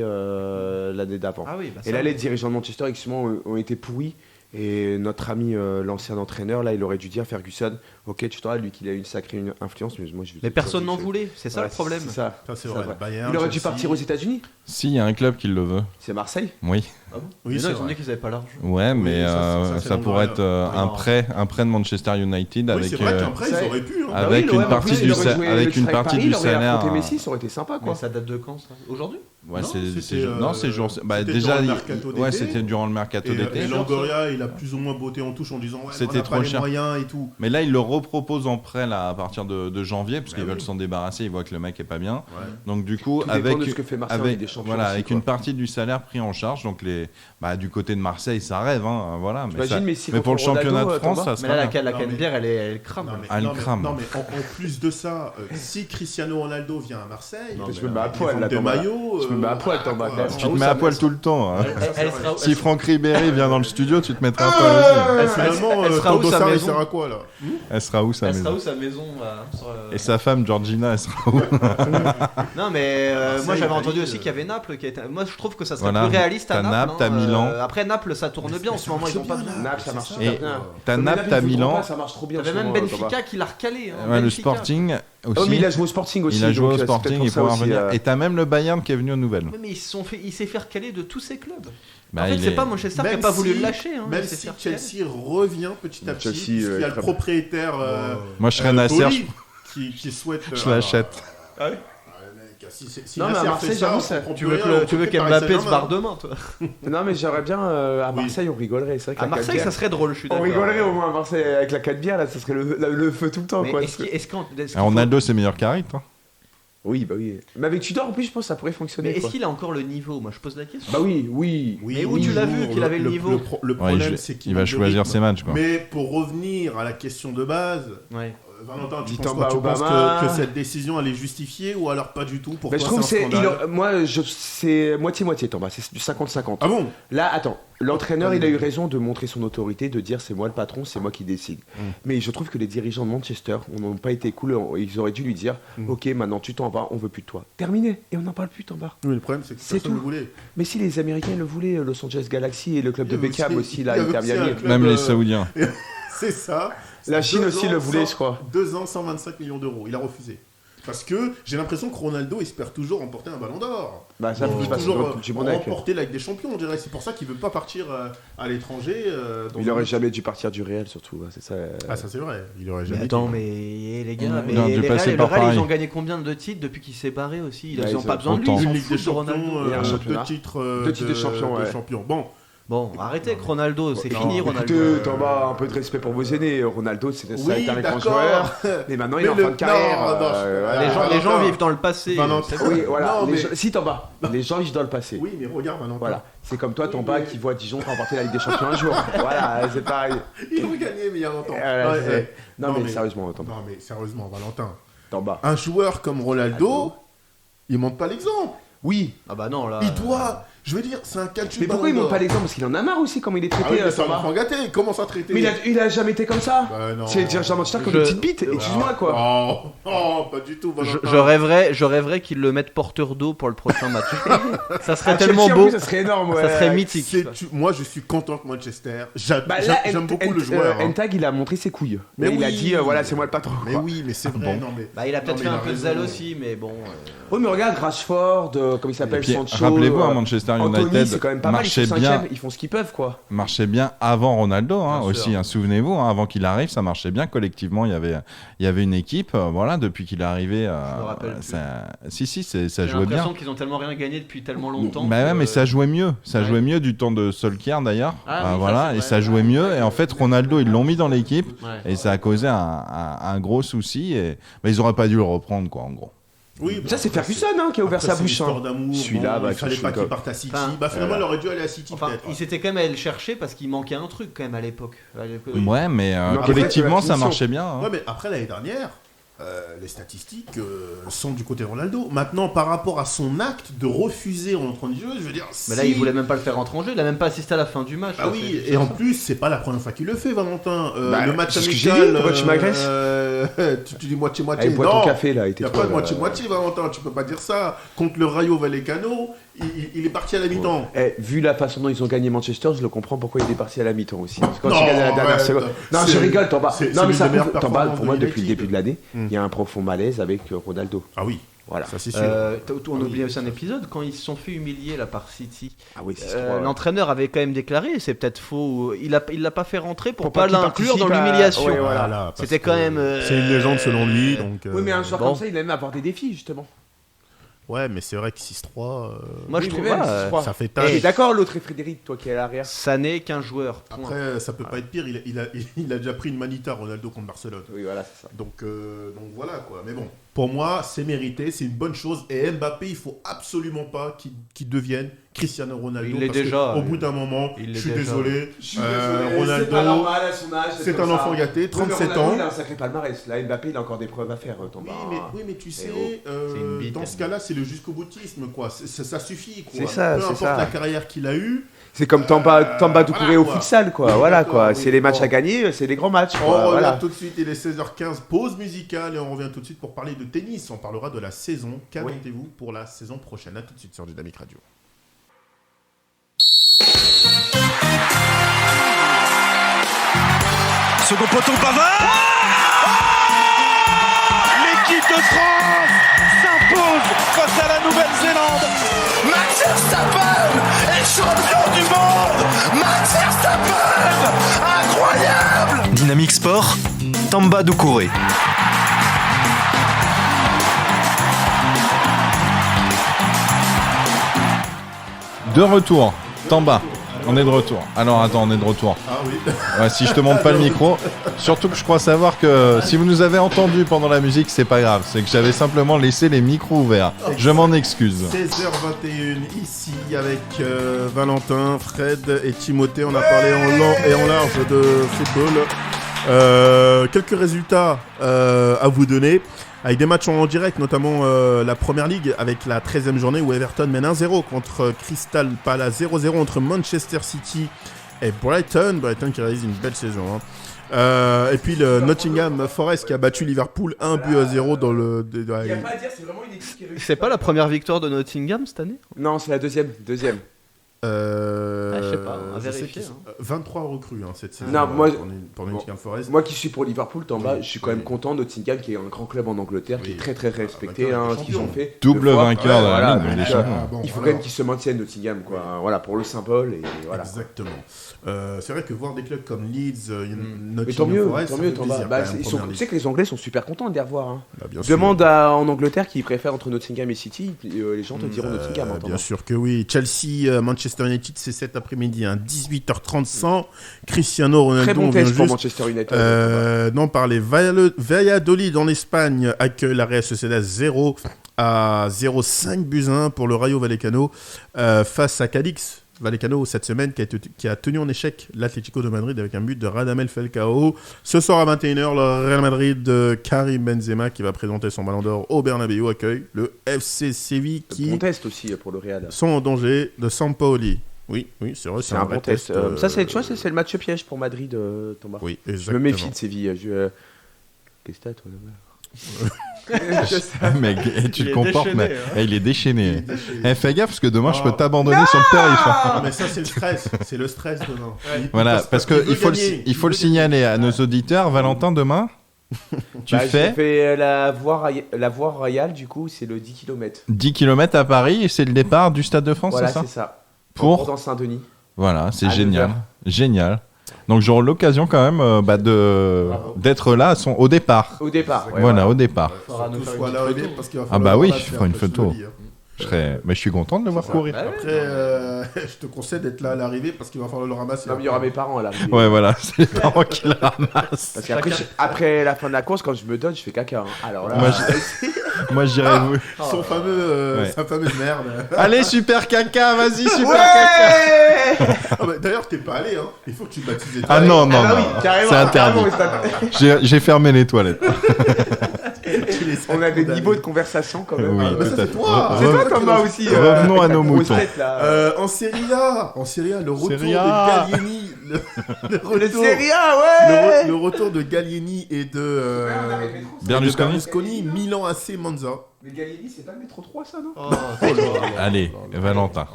l'année d'avant. Ah oui, bah Et ça, là, les dirigeants de Manchester, effectivement, ont été pourris. Et notre ami, l'ancien entraîneur, là, il aurait dû dire Ferguson, ok, tu t'en vas, lui, qu'il a une sacrée influence, mais moi, je Mais personne n'en voulait. C'est ça le problème. C'est ça. Ça, c'est Ça, vrai. ouais. Bayern, Il aurait dû Chelsea. partir aux États-Unis. Si, il y a un club qui le veut. C'est Marseille. Oui. Oui, Mais c'est non, ils ont vrai. dit qu'ils n'avaient pas l'argent. Ouais, mais ça, c'est ça pourrait être Ouais. un prêt de Manchester United Oui, avec, c'est vrai qu'après, ça- ils auraient pu. Hein. avec Bah oui, une l'OM, partie en plus, du il aurait sa- joué avec le une Strike partie Paris, du il aurait salaire. affronté Messi, ça aurait été sympa, Mais quoi. ça date de quand ça? Aujourd'hui? Ouais, Non, c'est c'était, non, c'est jour. Bah, c'était déjà, durant le mercato ouais, d'été. c'était durant le mercato Et d'été. Longoria, il a plus ou moins botté en touche en disant ouais, C'était on n'a trop pas cher. les moyens et tout. Mais là, ils le repropose en prêt là, à partir de janvier, parce Bah qu'ils oui. veulent s'en débarrasser. Ils voient que le mec est pas bien. Ouais. Donc du coup, Tout dépend avec de ce que fait Marseille en Ligue des Champions voilà, aussi, avec quoi. une partie du salaire pris en charge. Donc du côté de Marseille, ça rêve, hein, voilà. Mais, T'imagines ça- Messi mais pour le contre Ronaldo, championnat de France, Thomas ça Mais sera là, bien. la Non, canne mais- bière, elle crame. Non, mais, Ah, le crame. non, mais en plus de ça, si Cristiano Ronaldo vient à Marseille, Je me mets à poil, ils là, vendent des Thomas. maillots. Je me mets à poil, Thomas, quand même. Tu te mets à poil tout le temps. hein. Elle sera- Si Franck Ribéry vient dans le studio, tu te mettras à poil aussi. Finalement, elle sera où, ton sa dossard, il maison sert à quoi là Elle sera où sa Elle sera maison où sa maison Et sa femme Georgina, elle sera où Non mais Marseille, moi j'avais Italie, entendu aussi qu'il y avait Naples qui était... Moi je trouve que ça serait Voilà. plus réaliste à T'as Naples. Naples, t'as Milan. Après Naples ça tourne bien en ce moment, ils ont pas besoin. Naples, ça marche C'est super Et bien. t'as Mais Naples, t'as il faut Milan. pas, ça marche trop bien. T'avais en ce même moment, Benfica qui l'a recalé. hein, Ouais, le Benfica. Sporting Oh, aussi. mais il a joué au Sporting aussi. Il a joué donc, au c'est Sporting, peut-être il pour pourra ça aussi, revenir. Et t'as même le Bayern qui est venu aux nouvelles. Ouais, mais il s'est fait recaler de tous ces clubs. Bah, En fait il c'est est- pas Manchester qui a Même pas voulu si- le lâcher. hein, Même il s'est si fait recaler. Chelsea revient petit à petit, Chelsea, puisqu'il y a le très- propriétaire Moi, je serais Nasser, Poli, qui souhaite. je l'achète. Ah, mec, si Non, mais à Nasser Marseille, fait ça, j'avoue, on ça- comprend Tu plus veux rien, on que peut Paris Mbappé se Saint-Germain. barre demain toi? Non, mais j'aimerais bien à Oui. Marseille, on rigolerait. C'est vrai que À la Marseille quatre ça serait drôle, je suis bières- on d'accord. rigolerait au moins à Marseille avec la 4 bières, là, ça serait le feu tout le temps, Mais quoi. est-ce qu'il Ronaldo, c'est meilleur qu'Harit. Hein. Oui, bah oui. Mais avec Tudor, en plus, je pense que ça pourrait Mais fonctionner. est-ce quoi. qu'il a encore le niveau? Moi je pose la question. Bah oui. Oui, Mais où tu l'as vu qu'il avait le niveau Le Ouais, problème, c'est qu'il il va manque de choisir rythme. ses matchs. Quoi. Mais pour revenir à la question de base, Ouais. Valentin, tu Dit penses Tamba quoi? Tu penses Obama. que cette décision elle est justifiée ou alors pas du tout? Pour Bah, toi, je trouve que c'est un c'est. scandale. Moi, c'est moitié-moitié, Thomas. C'est du 50-50. Ah bon? Là, attends. L'entraîneur, il a eu raison de montrer son autorité, de dire c'est moi le patron, c'est moi qui décide. Mais je trouve que les dirigeants de Manchester n'ont pas été cool. Ils auraient dû lui dire ok, maintenant tu t'en vas, on veut plus de toi. Terminé. Et on n'en parle plus, t'en vas. Oui, le problème c'est que C'est personne ne tout. voulait. Mais si les Américains le voulaient, Los Angeles Galaxy et le club de Il y avait Beckham aussi- aussi, là, il y avait Inter aussi Miami. un club, Même les Saoudiens. C'est ça. La Chine 2 aussi ans, le voulait, 100 je crois. 2 ans, 125 millions d'euros. Il a refusé. Parce que j'ai l'impression que Ronaldo espère toujours remporter un ballon d'or. Bah, ça, Il faut veut se passer toujours dans la Coupe du Monde avec. remporter la Ligue des Champions, on dirait. C'est pour ça qu'il veut pas partir à l'étranger. dans Il un- aurait jamais dû partir du Real, surtout. C'est ça. Ah, ça c'est vrai. Il aurait Mais jamais. attends, dû. mais les gars, Il aurait dû passer le par Real, ils Paris. ont gagné combien de titres depuis qu'il s'est barré aussi? Ils Ouais, ont ils pas ont besoin de lui, autant. ils Une s'en Ligue des foutent de Ronaldo. Champions, Et un championnat. 2 titres, Deux titres de champion, ouais. champion. Bon, Bon, arrêtez avec Ronaldo, c'est Non, fini Ronaldo. Écoutez, Thomas, un peu de respect pour vos aînés. Ronaldo, ça a oui, été un grand d'accord. joueur. Mais maintenant, il est en Mais fin de carrière. non, non, voilà. Les Valentin. gens vivent dans le passé. Valentin. c'est bon. Oui, voilà. Non, les mais- gens- Si, Thomas. Les gens vivent dans le passé. Oui, mais regarde Valentin. Voilà. C'est comme toi, ton Oui, pas mais- qui voit Dijon remporter la Ligue des Champions un jour. Voilà, c'est pareil. Il aurait gagné, mais il y a longtemps. Voilà, Ouais, c'est- ouais. Non, mais mais- sérieusement, Thomas. Non, mais sérieusement, Valentin. Thomas. Un joueur comme Ronaldo, il montre pas l'exemple. Oui. Ah bah non, là. Il doit. Je veux dire, c'est un calcul. Mais pourquoi il montre pas l'exemple? Parce qu'il en a marre aussi, comme il est Ah traité, oui, mais c'est un Thomas. enfant gâté. Comment ça traiter? Mais il a jamais été comme ça. Bah non. C'est le dirigeant de Manchester comme Je- une petite bite. Excuse-moi, quoi. Oh, oh, pas du tout, Valentin. Je rêverais qu'ils le mettent porteur d'eau pour le prochain match. Ça serait À tellement Chelsea, en beau. plus, ça serait énorme. Ouais. Ça serait mythique. Moi, je suis content que Manchester. Bah, là, J'aime beaucoup le joueur. hein. Entag, il a montré ses couilles. Mais Mais il a oui. dit, voilà, c'est moi le patron. Mais quoi. oui, mais c'est vrai. bon. Non, mais... Bah, il a peut-être Non, fait mais un il a peu de raison. zèle aussi, mais bon. Oui, mais regarde, Rashford, comment il Et s'appelle, puis, Sancho. rappelez-vous, à Manchester Anthony, United c'est quand même pas mal. Ils marchait sont bien, 5e, ils font ce qu'ils peuvent, quoi. marchait bien avant Ronaldo hein, Bien aussi. sûr. Hein, souvenez-vous, hein, avant qu'il arrive, ça marchait bien collectivement. Il y avait une équipe. Voilà, depuis qu'il est arrivé, me rappelle plus. ça J'ai jouait bien. l'impression qu'ils ont tellement rien gagné depuis tellement longtemps. Bah ouais, que- mais ça jouait mieux. Ça Ouais. jouait mieux du temps de Solskjaer d'ailleurs. Ah oui, ça, voilà, c'est et vrai. ça jouait mieux. Et en fait, Ronaldo, ils l'ont mis dans l'équipe Ouais. et ça a causé un gros souci. Et bah, ils auraient pas dû le reprendre, quoi, en gros. Oui, Ça, c'est Ferguson qui a ouvert sa bouche. d'amour. Celui-là, Il fallait pas qu'il parte à City. Finalement, il aurait dû aller à City Enfin, peut-être. il s'était quand même allé le chercher parce qu'il manquait un truc quand même à l'époque. Ouais, mais Non, collectivement, après, ça la marchait bien. hein. Ouais, mais après l'année dernière, les statistiques sont du côté de Ronaldo. Maintenant, par rapport à son acte de refuser en entrant du jeu, je veux dire. Mais là, il voulait même pas le faire rentrer en jeu. Il a même pas assisté à la fin du match. Ah là, oui, c'est et en ça. plus, c'est pas la première fois qu'il le fait, Valentin. Le match c'est ce que j'ai amical. dit, pourquoi tu m'agresses Tu dis moitié-moitié. Allez, bois Non, ton café là. il n'y a pas de moitié-moitié, Valentin. Tu peux pas dire ça. Contre le Rayo Vallecano, il est parti à la mi-temps. Vu la façon dont ils ont gagné Manchester, je le comprends pourquoi il est parti à la mi-temps aussi. Parce que quand Non, tu gagnes à la dernière arrête. seconde. Non, je C'est- rigole, Tamba. c'est Non, mais l'une ça des meilleures prouve, Tamba, performances pour moi, de depuis le United. début de l'année, il y a un profond malaise avec Ronaldo. Ah oui, Voilà. ça c'est sûr. On oublie aussi un épisode quand ils se sont fait humilier là par City. Ah oui, c'est ouais. L'entraîneur avait quand même déclaré, c'est peut-être faux. Il l'a pas fait rentrer pour Pour pas pas qu'il l'inclure dans participe à- l'humiliation. Ouais, voilà. Voilà, parce C'était quand que même. C'est une légende selon lui, donc. Oui, mais un joueur bon. comme ça, il aime avoir des défis, justement. Ouais, mais c'est vrai que 6-3. Moi, Oui, je trouve mais même, voilà, 6-3. ça fait Et tâche. d'accord, l'autre est Frédéric, toi qui es à l'arrière. ça n'est qu'un joueur. point. Après, ça peut pas être pire. Il a déjà pris une manita, Ronaldo, contre Barcelone. Oui, voilà, c'est ça. Donc voilà quoi. Mais bon, pour moi, c'est mérité, c'est une bonne chose. Et Mbappé, il faut absolument pas qu'il devienne Cristiano Ronaldo. Il l'est parce que déjà, au bout d'un moment, il je l'est suis déjà. désolé. C'est pas Ronaldo, normal à son âge. c'est un enfant gâté, 37 ans. Il a un sacré palmarès. Là, Mbappé, il a encore des preuves à faire. Tamba. Oui, mais tu sais, C'est une bite, dans elle. ce cas-là, c'est le jusqu'au boutisme, quoi. Ça suffit, quoi. C'est ça, Peu c'est importe ça. la carrière qu'il a eue. C'est comme Tamba Doucouré voilà, au quoi. futsal, quoi. Voilà, D'accord, quoi. oui, C'est les matchs bon. à gagner, c'est des grands matchs, On quoi. revient Voilà. tout de suite, il est 16h15, pause musicale et on revient tout de suite pour parler de tennis. On parlera de la saison. Qu'attendez-vous pour la saison prochaine? À tout de suite sur Dynamic Radio. Second poteau Pavard. L'équipe de France s'impose face à la Nouvelle-Zélande. Max Verstappen est champion du monde. Max Verstappen, incroyable. Dynamic Sport, Tamba Doucouré. De retour, Tamba. On est de retour. Alors attends, on est de retour. Ah oui. Ouais, si je te montre pas le micro, surtout que je crois savoir que si vous nous avez entendu pendant la musique, c'est pas grave. C'est que j'avais simplement laissé les micros ouverts. Je m'en excuse. 16h21 ici avec Valentin, Fred et Timothée. On a parlé en long et en large de football. Quelques résultats à vous donner. Avec des matchs en direct, notamment la Première Ligue, avec la 13e journée où Everton mène 1-0 contre Crystal Palace, 0-0 entre Manchester City et Brighton. Brighton qui réalise une belle saison. Et puis le Nottingham Forest qui a battu Liverpool 1-0 dans le... Il n'y a pas à dire, c'est vraiment une équipe qui réussit. C'est pas la première victoire de Nottingham cette année? Non, c'est la deuxième. Je sais pas, à je sais vérifier, qu'ils sont- hein. 23 recrues cette saison Non, moi- pour Nottingham Forest. Moi qui suis pour Liverpool, Tamba, Oui, je suis quand même oui. content. Nottingham qui est un grand club en Angleterre, qui Oui. est très très respecté, vainqueur de ce qu'ils ont champion. fait. Double Deux fois. vainqueur de la voilà, Ligue des donc, Champions. bon, il faut voilà. quand même qu'ils se maintiennent Nottingham, quoi. Voilà, pour le symbole et voilà. Exactement. C'est vrai que voir des clubs comme Leeds, Mais Nottingham tant mieux, Forest, ça fait Tamba. plaisir, Bah, quand même, tu Première Ligue. sais que les Anglais sont super contents de les revoir. Hein. Bah, bien sûr. Demande en Angleterre qui préfèrent entre Nottingham et City, les gens te diront Nottingham. hein, Bien Tamba. sûr que oui. Chelsea, Manchester United, c'est cet après-midi, 18h30 sans Cristiano Ronaldo. Très bon on vient test pour juste, Manchester United. non, par les Valladolid en Espagne accueille la Real Sociedad 0 à 0,5 buts à 1 pour le Rayo Vallecano face à Cadix. Vallecano cette semaine qui a tenu en échec l'Atlético de Madrid avec un but de Radamel Falcao. Ce soir à 21h, le Real Madrid de Karim Benzema qui va présenter son ballon d'or au Bernabéu accueille le FC Séville qui Bon test aussi pour le Real. sont en danger de Sampaoli. Oui, c'est vrai, C'est un vrai bon test. test. Ça, c'est, tu vois, c'est le match piège pour Madrid, Tamba. Oui, Je exactement. me méfie de Séville. Qu'est-ce que t'as, toi, là-bas Mec, tu Il le est comportes, déchaîné, mais hein. il est déchaîné. Il est déchaîné. Eh, fais gaffe parce que demain je peux Oh. t'abandonner sur le périph'. Ah, mais ça, c'est le stress. C'est le stress demain. Voilà, parce qu'il que veut il faut gagner. il faut le signaler à nos auditeurs. Valentin, demain, tu Bah, fais j'ai fait la voie royale, du coup, c'est le 10 km. 10 km à Paris et c'est le départ du Stade de France, Voilà, c'est ça c'est ça. Pour Dans Saint-Denis. Voilà, c'est À génial. 9 heures. Génial. Donc j'aurai l'occasion quand même d'être là au départ. Au départ. ouais, Voilà, au départ. Faut tous soit là au début parce qu'il va Ah bah falloir oui, la je faire, ferai une je te le photo. dis, hein. Mais je suis content de le voir courir. Après, je te conseille d'être là à l'arrivée parce qu'il va falloir le ramasser. Non, mais il y aura mes parents à l'arrivée. Ouais, voilà, c'est les parents qui le ramassent. Parce qu'après, après la fin de la course, quand je me donne, je fais caca. Hein. Alors là, Moi, je dirais vous. Son fameux, Ouais. sa fameuse merde. Allez, super caca, vas-y, super ouais caca. Ah bah, d'ailleurs, t'es pas allé, hein. Il faut que tu baptises. Ah non, non, Ah bah non, oui, carrément, c'est interdit. carrément, J'ai fermé les toilettes. On a des niveaux de conversation quand même. Oui, Ah, bah, tout ça, à c'est fait. toi. C'est toi, Thomas, aussi. Revenons à avec nos ta grosse moutons. tête, là. En Serie A, le retour Serie de A. Gallieni. Le Le retour, Serie A, ouais. le retour de Gallieni et de Berlusconi. Milan AC Monza. Mais Gallieni, c'est pas le métro 3, ça, non? Allez, Valentin.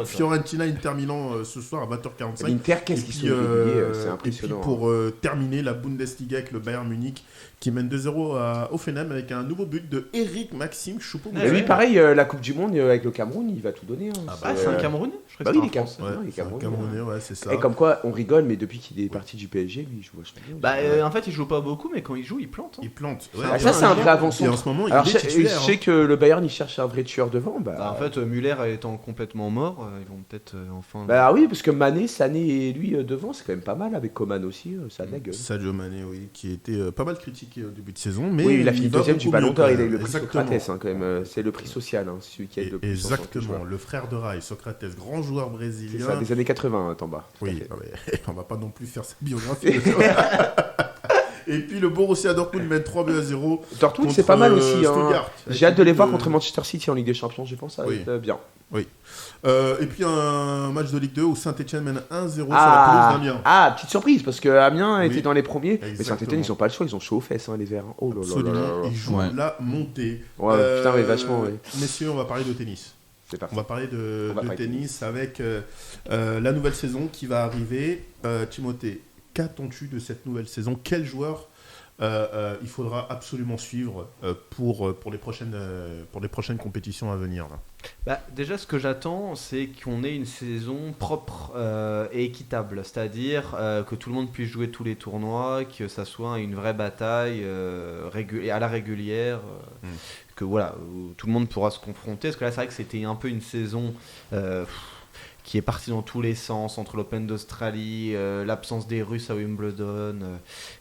Fiorentina Inter Milan ce soir à 20h45. L'Inter, qu'est-ce qu'ils sont oubliés, c'est impressionnant. Et puis pour terminer la Bundesliga avec le Bayern Munich qui mène 2-0 à Hoffenheim avec un nouveau but de Eric Maxime Choupo-Moting. Et lui, pareil, la Coupe du Monde avec le Cameroun, il va tout donner. Hein. C'est un Camerounais? Je Bah crois oui, que il est c'était un Français. Camerounais. Ouais, il est c'est un Camerounais, ouais, c'est ça. Et comme quoi, on rigole, mais depuis qu'il est parti du PSG, lui, je vois. Bah, en fait, il joue pas beaucoup, mais quand il joue, il plante. Hein. Il plante. Ah, ça, c'est un vrai avançon. Et en ce moment, Alors, il je est titulaire. sais que le Bayern, il cherche un vrai tueur devant. Bah, en fait, Muller étant complètement mort, ils vont peut-être enfin. Bah oui, parce que Mané, Sané et lui devant, c'est quand même pas mal avec Coman aussi, ça a de la gueule. Sadio Mané, oui, qui était pas mal critiqué au début de saison. Mais Oui, il a fini va deuxième du beaucoup Ballon mieux, d'Or, quand il a eu même. le prix Exactement. Socrates, hein, quand même. C'est le prix social, hein, celui qui aide le plus. Exactement, le frère de Rai, Socrates, grand joueur C'est brésilien. ça, des années 80, Tamba. Oui, non, mais on va pas non plus faire sa biographie. Et puis le Borussia Dortmund mène 3-0. Dortmund, c'est contre, pas mal aussi. Stuttgart. J'ai hâte de les voir contre Manchester City en Ligue des Champions, je pense, ça va Oui. être bien. Et puis un match de Ligue 2 où Saint-Etienne mène 1-0 sur la pelouse d'Amiens. Ah, petite surprise, parce que Amiens Oui. était dans les premiers, mais Exactement. Saint-Etienne, ils ont pas le choix, ils ont chaud aux fesses, hein, les Verts. Oh là là là là Absolument, là. ils jouent Ouais. la montée. Ouais, putain, mais vachement, ouais. Messieurs, on va parler de tennis. C'est parti. On va parler de On va parler de tennis avec la nouvelle saison qui va arriver. Timothée, qu'attends-tu de cette nouvelle saison? Quel joueur il faudra absolument suivre pour les prochaines compétitions à venir là? Bah, déjà, ce que j'attends, c'est qu'on ait une saison propre et équitable. C'est-à-dire que tout le monde puisse jouer tous les tournois, que ça soit une vraie bataille à la régulière. Que voilà, où tout le monde pourra se confronter. Parce que là, c'est vrai que c'était un peu une saison qui est partie dans tous les sens, entre l'Open d'Australie, l'absence des Russes à Wimbledon.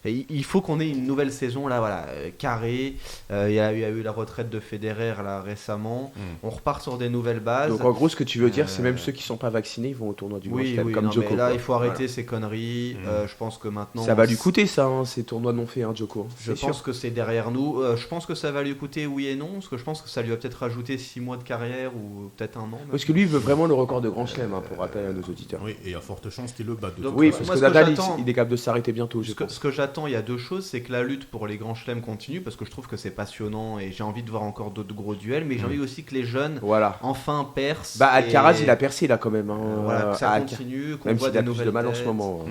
Il faut qu'on ait une nouvelle saison là, voilà, carrée. Il y a eu la retraite de Federer là récemment. On repart sur des nouvelles bases. Donc en gros, ce que tu veux dire, c'est même ceux qui sont pas vaccinés, ils vont au tournoi du Grand Chelem, comme non, Djoko. mais là, quoi. il faut arrêter ces conneries. Je pense que maintenant. Ça va lui coûter ça, hein, ces tournois non faits, hein, Djoko. Je C'est pense sûr. que c'est derrière nous. Je pense que ça va lui coûter oui et non, parce que je pense que ça lui a peut-être rajouté 6 mois de carrière ou peut-être un an. même. Parce que lui, il veut vraiment le record de Grand Chelem, hein, pour rappel à nos auditeurs. Oui, et il y a forte chance qu'il le batte. Donc, Oui, moi, parce ce que que Nadal, j'attends- il est capable de s'arrêter bientôt, je Ce que, pense. ce que j'attends, il y a deux choses, c'est que la lutte pour les grands chelems continue, parce que je trouve que c'est passionnant et j'ai envie de voir encore d'autres gros duels, mais j'ai envie aussi que les jeunes Voilà. enfin percent. Bah, Alcaraz, et- il a percé là quand même. Hein, Voilà, que ça à continue, qu'on Même voit s'il a des plus de nouvelles mal en ce têtes, moment.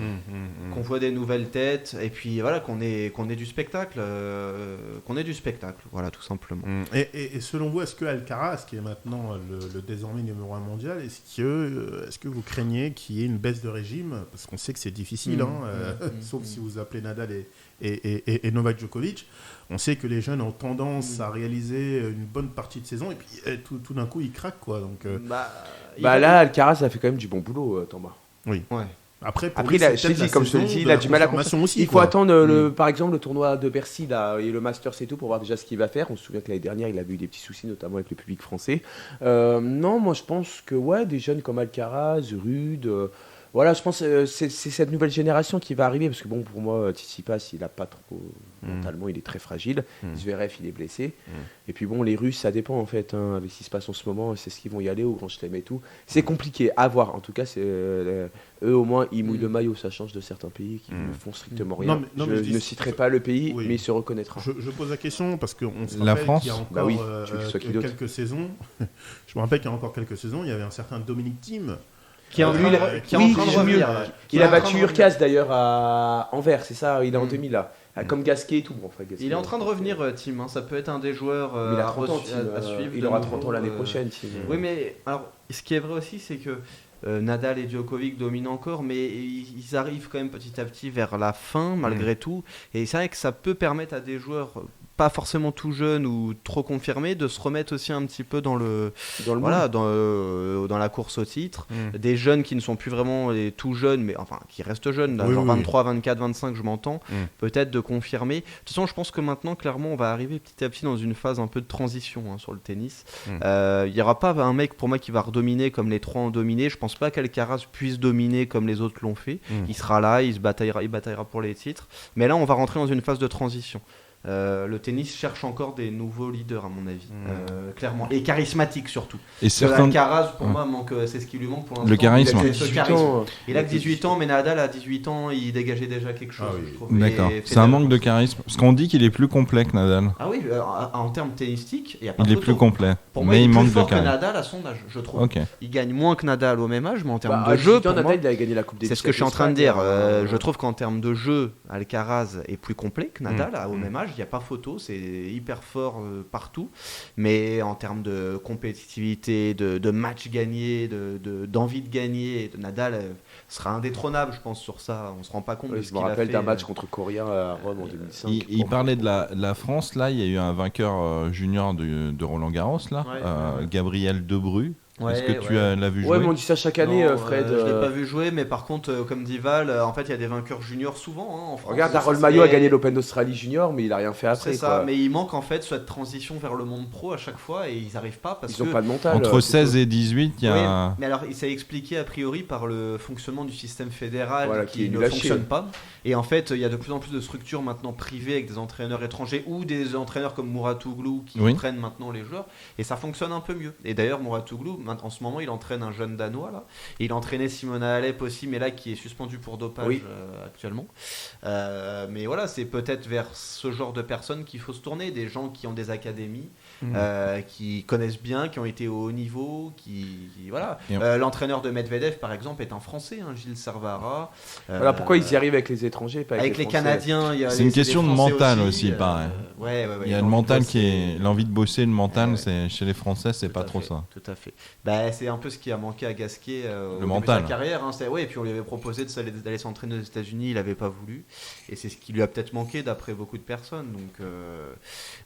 qu'on voit des nouvelles têtes, et puis voilà, qu'on ait du spectacle, voilà, tout simplement. Et selon vous, est-ce que Alcaraz, qui est maintenant le désormais numéro 1 mondial, est-ce que vous craignez qu'il y ait une baisse de régime? Parce qu'on sait que c'est difficile, sauf si vous appelez Nadal et Novak Djokovic. On sait que les jeunes ont tendance à réaliser une bonne partie de saison et puis tout d'un coup ils craquent quoi. Donc, Bah là, Alcaraz a fait quand même du bon boulot, Thomas. Ouais. Après, Après, je te dis, comme je te le dis, il a du mal à confirmation aussi. Il faut attendre, par exemple, le tournoi de Bercy là, et le Masters et tout pour voir déjà ce qu'il va faire. On se souvient que l'année dernière, il avait eu des petits soucis, notamment avec le public français. Non, moi je pense que ouais, des jeunes comme Alcaraz, Rude. Voilà, je pense que c'est cette nouvelle génération qui va arriver. Parce que bon, pour moi, Tsitsipas, il n'a pas trop. Mentalement, il est très fragile. Zverev, il est blessé. Et puis bon, les Russes, ça dépend en fait, hein, avec ce qui se passe en ce moment. C'est ce qu'ils vont y aller au Grand Chelem et tout. C'est compliqué à voir. En tout cas, eux au moins, ils mouillent le maillot. Ça change de certains pays qui ne font strictement rien. Non, mais Je ne citerai pas le pays, Oui. mais il se reconnaîtra. Je pose la question parce qu'on se La rappelle France qu'il y a encore Bah oui, tu veux que ce soit qui d'autre quelques saisons. Je me rappelle qu'il y a encore quelques saisons, il y avait un certain Dominique Thiem. Qui est en train de, qui est en Oui, train de il joue revenir. mieux. là. Il a battu Urkaz d'ailleurs à Anvers, c'est ça. Il est en Mm. 2000 là. Comme Gasquet et tout. Bon, enfin, Gasquet, Il est en train de revenir, Tim. Hein. Ça peut être un des joueurs Il a à 30 ans, à suivre. il de aura nouveau, 30 ans l'année prochaine. Tim. Oui, mais alors, ce qui est vrai aussi, c'est que Nadal et Djokovic dominent encore, mais ils arrivent quand même petit à petit vers la fin, malgré tout. Et c'est vrai que ça peut permettre à des joueurs pas forcément tout jeunes ou trop confirmés, de se remettre aussi un petit peu dans le monde. dans la course au titre. Des jeunes qui ne sont plus vraiment les tout jeunes, mais enfin qui restent jeunes, là, genre 23, 24, 25, je m'entends, peut-être de confirmer. De toute façon, je pense que maintenant, clairement, on va arriver petit à petit dans une phase un peu de transition sur le tennis. Il n'y aura pas un mec, pour moi, qui va redominer comme les trois ont dominé. Je pense pas qu'Alcaraz puisse dominer comme les autres l'ont fait. Il sera là, il bataillera pour les titres. Mais là, on va rentrer dans une phase de transition. Le tennis cherche encore des nouveaux leaders, à mon avis, clairement, et charismatiques surtout. Et certains... Alcaraz, pour moi, c'est ce qui lui manque pour l'instant. Le charisme. Il a que 18 ans, mais Nadal à 18 ans, il dégageait déjà quelque chose. Je trouve. D'accord. C'est un manque de charisme. Parce qu'on dit qu'il est plus complet que Nadal. Ah oui, en termes tennistiques, il y a pas il est plus complet. Pour moi, mais il manque est plus fort de charisme. que Nadal à son âge, je trouve. Okay. Il gagne moins que Nadal au même âge, mais en termes de à jeu, 18 ans, Nadal, il a gagné la Coupe Davis. c'est ce que je suis en train de dire. Je trouve qu'en termes de jeu, Alcaraz est plus complet que Nadal au même âge. Il n'y a pas photo, c'est hyper fort partout. Mais en termes de compétitivité, de matchs gagnés, d'envie de gagner, Nadal sera indétrônable, je pense, sur ça. On ne se rend pas compte de ce qu'il a fait. Je me rappelle d'un match contre Coréen à Rome en 2005. Il parlait de la France, là, il y a eu un vainqueur junior de Roland Garros, là, Gabriel Debru. Est-ce que tu l'as vu jouer? Ouais, mais on dit ça chaque année, Fred. Je l'ai pas vu jouer, mais par contre, comme dit Val, en fait, il y a des vainqueurs juniors souvent en France. Regarde, Harold Maillot a gagné l'Open d'Australie junior, mais il a rien fait après. C'est ça, mais il manque en fait cette transition vers le monde pro à chaque fois et ils n'arrivent pas parce ils ont pas de mental. Entre 16 et 18, il y a. Oui, mais alors, il s'est expliqué a priori par le fonctionnement du système fédéral qui ne fonctionne pas. Et en fait, il y a de plus en plus de structures maintenant privées avec des entraîneurs étrangers ou des entraîneurs comme Mouratoglou qui entraînent maintenant les joueurs et ça fonctionne un peu mieux. Et d'ailleurs, Mouratoglou, en ce moment, il entraîne un jeune Danois là. Et il entraînait Simona Halep aussi, mais là qui est suspendu pour dopage actuellement. Mais voilà, c'est peut-être vers ce genre de personnes qu'il faut se tourner, des gens qui ont des académies, qui connaissent bien, qui ont été au haut niveau, voilà. L'entraîneur de Medvedev par exemple est un Français, Gilles Servara. Voilà pourquoi ils y arrivent avec les étrangers, pas avec les Canadiens. C'est une question de mental aussi, pareil. Il y a le mental qui est l'envie de bosser, le mental, c'est chez les Français, c'est pas trop ça. Tout à fait. C'est un peu ce qui a manqué à Gasquet le mental. Sa carrière. Et puis on lui avait proposé d'aller s'entraîner aux États-Unis, il n'avait pas voulu, et c'est ce qui lui a peut-être manqué d'après beaucoup de personnes.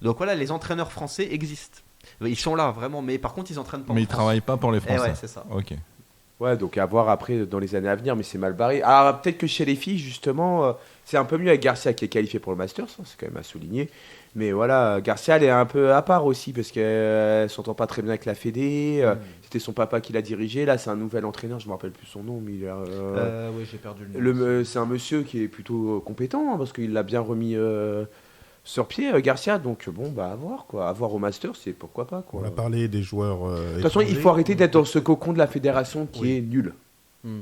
Donc voilà, les entraîneurs français existent. Ils sont là vraiment, mais par contre ils entraînent pas. Mais ils travaillent pas pour les Français. C'est ça. Ok. Ouais, donc à voir après dans les années à venir, mais c'est mal barré. Alors peut-être que chez les filles, justement, c'est un peu mieux avec Garcia qui est qualifiée pour le Masters, c'est quand même à souligner. Mais voilà, Garcia, elle est un peu à part aussi parce qu'elle s'entend pas très bien avec la Fédé. C'était son papa qui l'a dirigé. Là, c'est un nouvel entraîneur, je me rappelle plus son nom, mais oui, j'ai perdu le nom. C'est un monsieur qui est plutôt compétent parce qu'il l'a bien remis sur pied, Garcia. Donc bon, à voir quoi, à voir au Masters, c'est pourquoi pas quoi. On va parler des joueurs. De toute façon, il faut arrêter d'être dans ce cocon de la fédération qui est nul.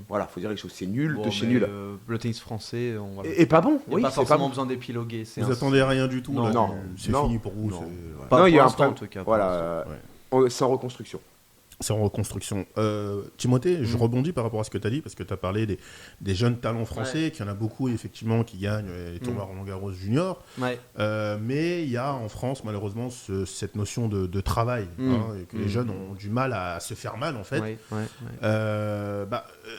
Voilà, faut dire les choses, c'est nul de chez nul. Le tennis français, et pas bon. Il n'y a pas forcément besoin d'épiloguer. Vous attendez rien du tout. Non, c'est fini pour vous. Non, il y a un plan en tout cas. Voilà, c'est en reconstruction. C'est en reconstruction. Timothée, je rebondis par rapport à ce que tu as dit, parce que tu as parlé des jeunes talents français, qu'il y en a beaucoup effectivement qui gagnent les tournois Roland-Garros junior. Mais il y a en France malheureusement cette notion de travail, et que les jeunes ont du mal à se faire mal en fait.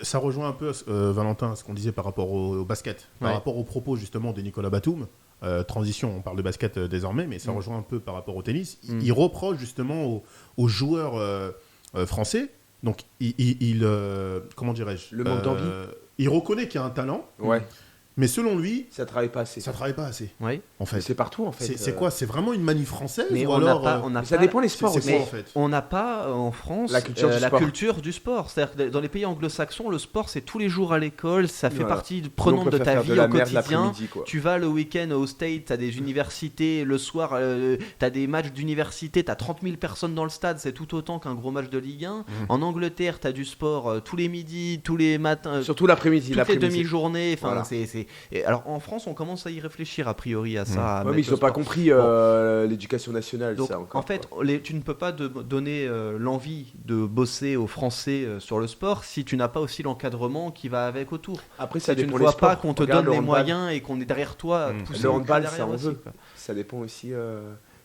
Ça rejoint un peu, Valentin, ce qu'on disait par rapport au basket, par rapport aux propos justement de Nicolas Batum. Transition, on parle de basket désormais, mais ça rejoint un peu par rapport au tennis. Il reproche justement aux joueurs français, donc comment dirais-je, le manque d'envie. Il reconnaît qu'il y a un talent, mais selon lui, ça travaille pas assez. En fait, c'est partout en fait. C'est quoi? C'est vraiment une manif française mais ou ça dépend les sports aussi. En fait. On n'a pas en France la culture du sport. C'est-à-dire que dans les pays anglo-saxons, le sport c'est tous les jours à l'école, ça fait partie prenante de ta vie au quotidien. Tu vas le week-end au States, t'as des universités, le soir t'as des matchs d'université, t'as 30 000 personnes dans le stade, c'est tout autant qu'un gros match de Ligue 1. En Angleterre, t'as du sport tous les midis, tous les matins, surtout l'après-midi, toutes les demi-journées. Enfin, alors en France, on commence à y réfléchir a priori à ça. Mais ils n'ont pas compris l'éducation nationale. Donc, ça, encore, en fait, tu ne peux pas donner l'envie de bosser aux Français sur le sport si tu n'as pas aussi l'encadrement qui va avec autour. Après, ça si tu ne vois pas qu'on te donne les moyens et qu'on est derrière toi. Le handball, ça en veut. Ça dépend aussi.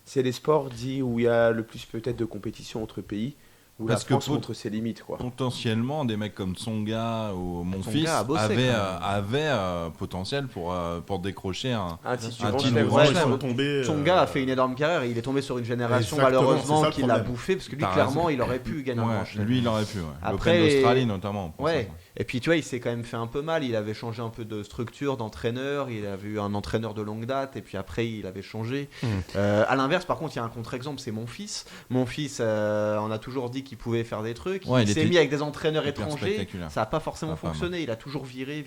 C'est les sports où il y a le plus peut-être de compétition entre pays. Où Parce la que France montre ses limites, quoi. Potentiellement, des mecs comme Tsonga ou mon Tsonga fils a bossé, avaient potentiel pour décrocher un titre un du titre Grand du Chelem. Grand Ouais, Chelem. Ils sont tombés, Tsonga a fait une énorme carrière, il est tombé sur une génération Exactement, malheureusement c'est ça le qui l'a problème. bouffé parce que lui T'as clairement raison. il aurait pu gagner un Ouais, Grand Chelem. lui, il aurait pu. Ouais. Après, L'Open d'Australie, notamment. pour Ouais, ça. et puis tu vois, il s'est quand même fait un peu mal. Il avait changé un peu de structure, d'entraîneur. Il avait eu un entraîneur de longue date, et puis après, il avait changé. À l'inverse, par contre, il y a un contre-exemple, c'est mon fils. Mon fils, on a toujours dit qu'il pouvait faire des trucs. Ouais, il il s'est était mis avec des entraîneurs hyper étrangers. spectaculaire. Ça n'a pas forcément Pas mal. fonctionné. Il a toujours viré.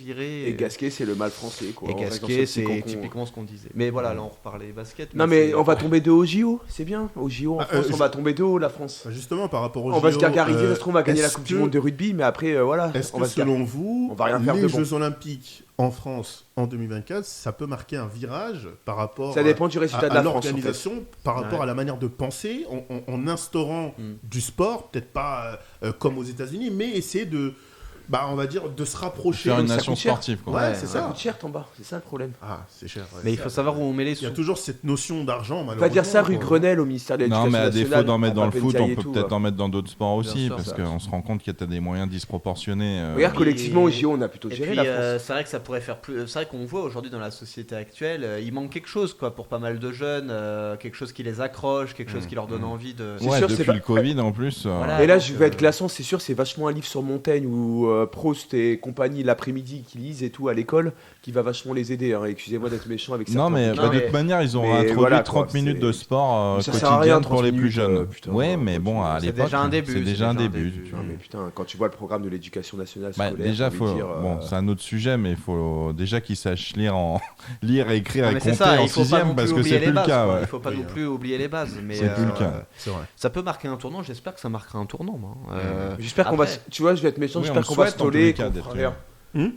Et Gasquet, c'est le mal français, quoi. Et On reste dans Gasquet, ce petit c'est cocon. typiquement ce qu'on disait. Mais voilà, là, on reparlait basket. Non, mais c'est- on va tomber 2 au JO, c'est bien. Au JO, en France, on va tomber 2 haut, la France. Justement, par rapport au On va JO, se gargariser, ça se trouve, on va gagner la est-ce Coupe du que- Monde de rugby, mais après, voilà. Est-ce on que va se gar- selon vous, on va rien faire les de bon. Jeux Olympiques en France en 2024, ça peut marquer un virage par rapport Ça dépend du résultat de à la France, en fait. l'organisation, par rapport Ouais. à la manière de penser, en instaurant du sport, peut-être pas comme aux États-Unis, mais essayer de, on va dire, de se rapprocher. Faire une ça nation coûte cher. sportive. Quoi. Ouais, c'est Ça ça. coûte cher, Tamba, c'est ça le problème. Ah, c'est cher. ouais. Mais il faut savoir où on met les Il y a sous. toujours cette notion d'argent, On malheureusement. va dire ça rue quoi. Grenelle au ministère de Non, l'Éducation mais à nationale. défaut d'en mettre dans le Papa foot, Ndiaye on et peut tout, peut-être en mettre dans d'autres sports aussi, sûr, parce ça. qu'on se rend compte qu'il y a des moyens disproportionnés. Regarde, Oui. collectivement, au JO, on a plutôt Et géré puis, la France. c'est vrai que ça pourrait faire plus. C'est vrai qu'on voit aujourd'hui dans la société actuelle, il manque quelque chose quoi pour pas mal de jeunes, quelque chose qui les accroche, quelque chose qui leur donne envie de. C'est Ouais, sûr, depuis c'est pas- le Covid en plus. Voilà. Et là, donc, je vais être glaçant, c'est sûr, c'est vachement un livre sur Montaigne où Proust et compagnie l'après-midi qui lisent et tout à l'école, qui va vachement les aider. Hein. Excusez-moi d'être méchant avec ça. Non, mais Non, de mais- toute manière, ils ont mais introduit voilà, 30 quoi, minutes c'est- de sport Ça sert à rien, quotidien pour 30 les plus minutes, jeunes. putain, Ouais, mais bon, à c'est l'époque, déjà un début, c'est déjà un début. Tu vois, mais putain, quand tu vois le programme de l'éducation nationale Bah, scolaire, déjà, j'ai envie de dire, bon, c'est un autre sujet, mais il faut déjà qu'ils sachent lire, écrire Non, et mais c'est compter ça, en il faut pas sixième, non parce plus que oublier c'est les plus le bases. cas. quoi. Ouais. Il faut pas Oui, non plus oublier les bases. Mais C'est plus le cas. C'est vrai. ça peut marquer un tournant. J'espère que ça marquera un tournant. Moi. J'espère qu'on va, après- tu vois, je vais être méchant, Oui, j'espère on qu'on va souhaite, se en tous toller, les cas, qu'on d'être fera rien.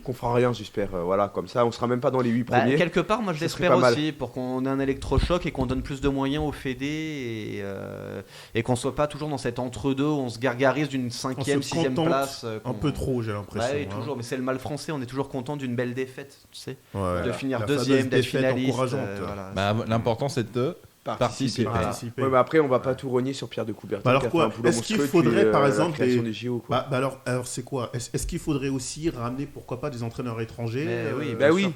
Qu'on fera rien, j'espère. Voilà, comme ça, on sera même pas dans les 8 Bah, premiers. quelque part, moi je Ça serait l'espère pas mal. aussi pour qu'on ait un électrochoc et qu'on donne plus de moyens aux fédés et qu'on soit pas toujours dans cet entre-deux où on se gargarise d'une 5e, On se 6e contente place. Un peu trop, j'ai l'impression. Ouais, hein. toujours, mais c'est le mal français, on est toujours content d'une belle défaite, tu sais. Ouais. De finir La deuxième, fameuse d'être défaite finaliste. encourageante. Voilà. Bah, l'important, c'est de participer. Participer. Ouais, mais après, on va pas tout rogner sur Pierre de Coubertin. Bah alors qui a quoi fait un boulot Est-ce qu'il monstrueux faudrait, depuis, par la exemple, création des- des JO, quoi. alors c'est quoi Est-ce qu'il faudrait aussi ramener, pourquoi pas, des entraîneurs étrangers Mais oui, Bah bien oui. sûr.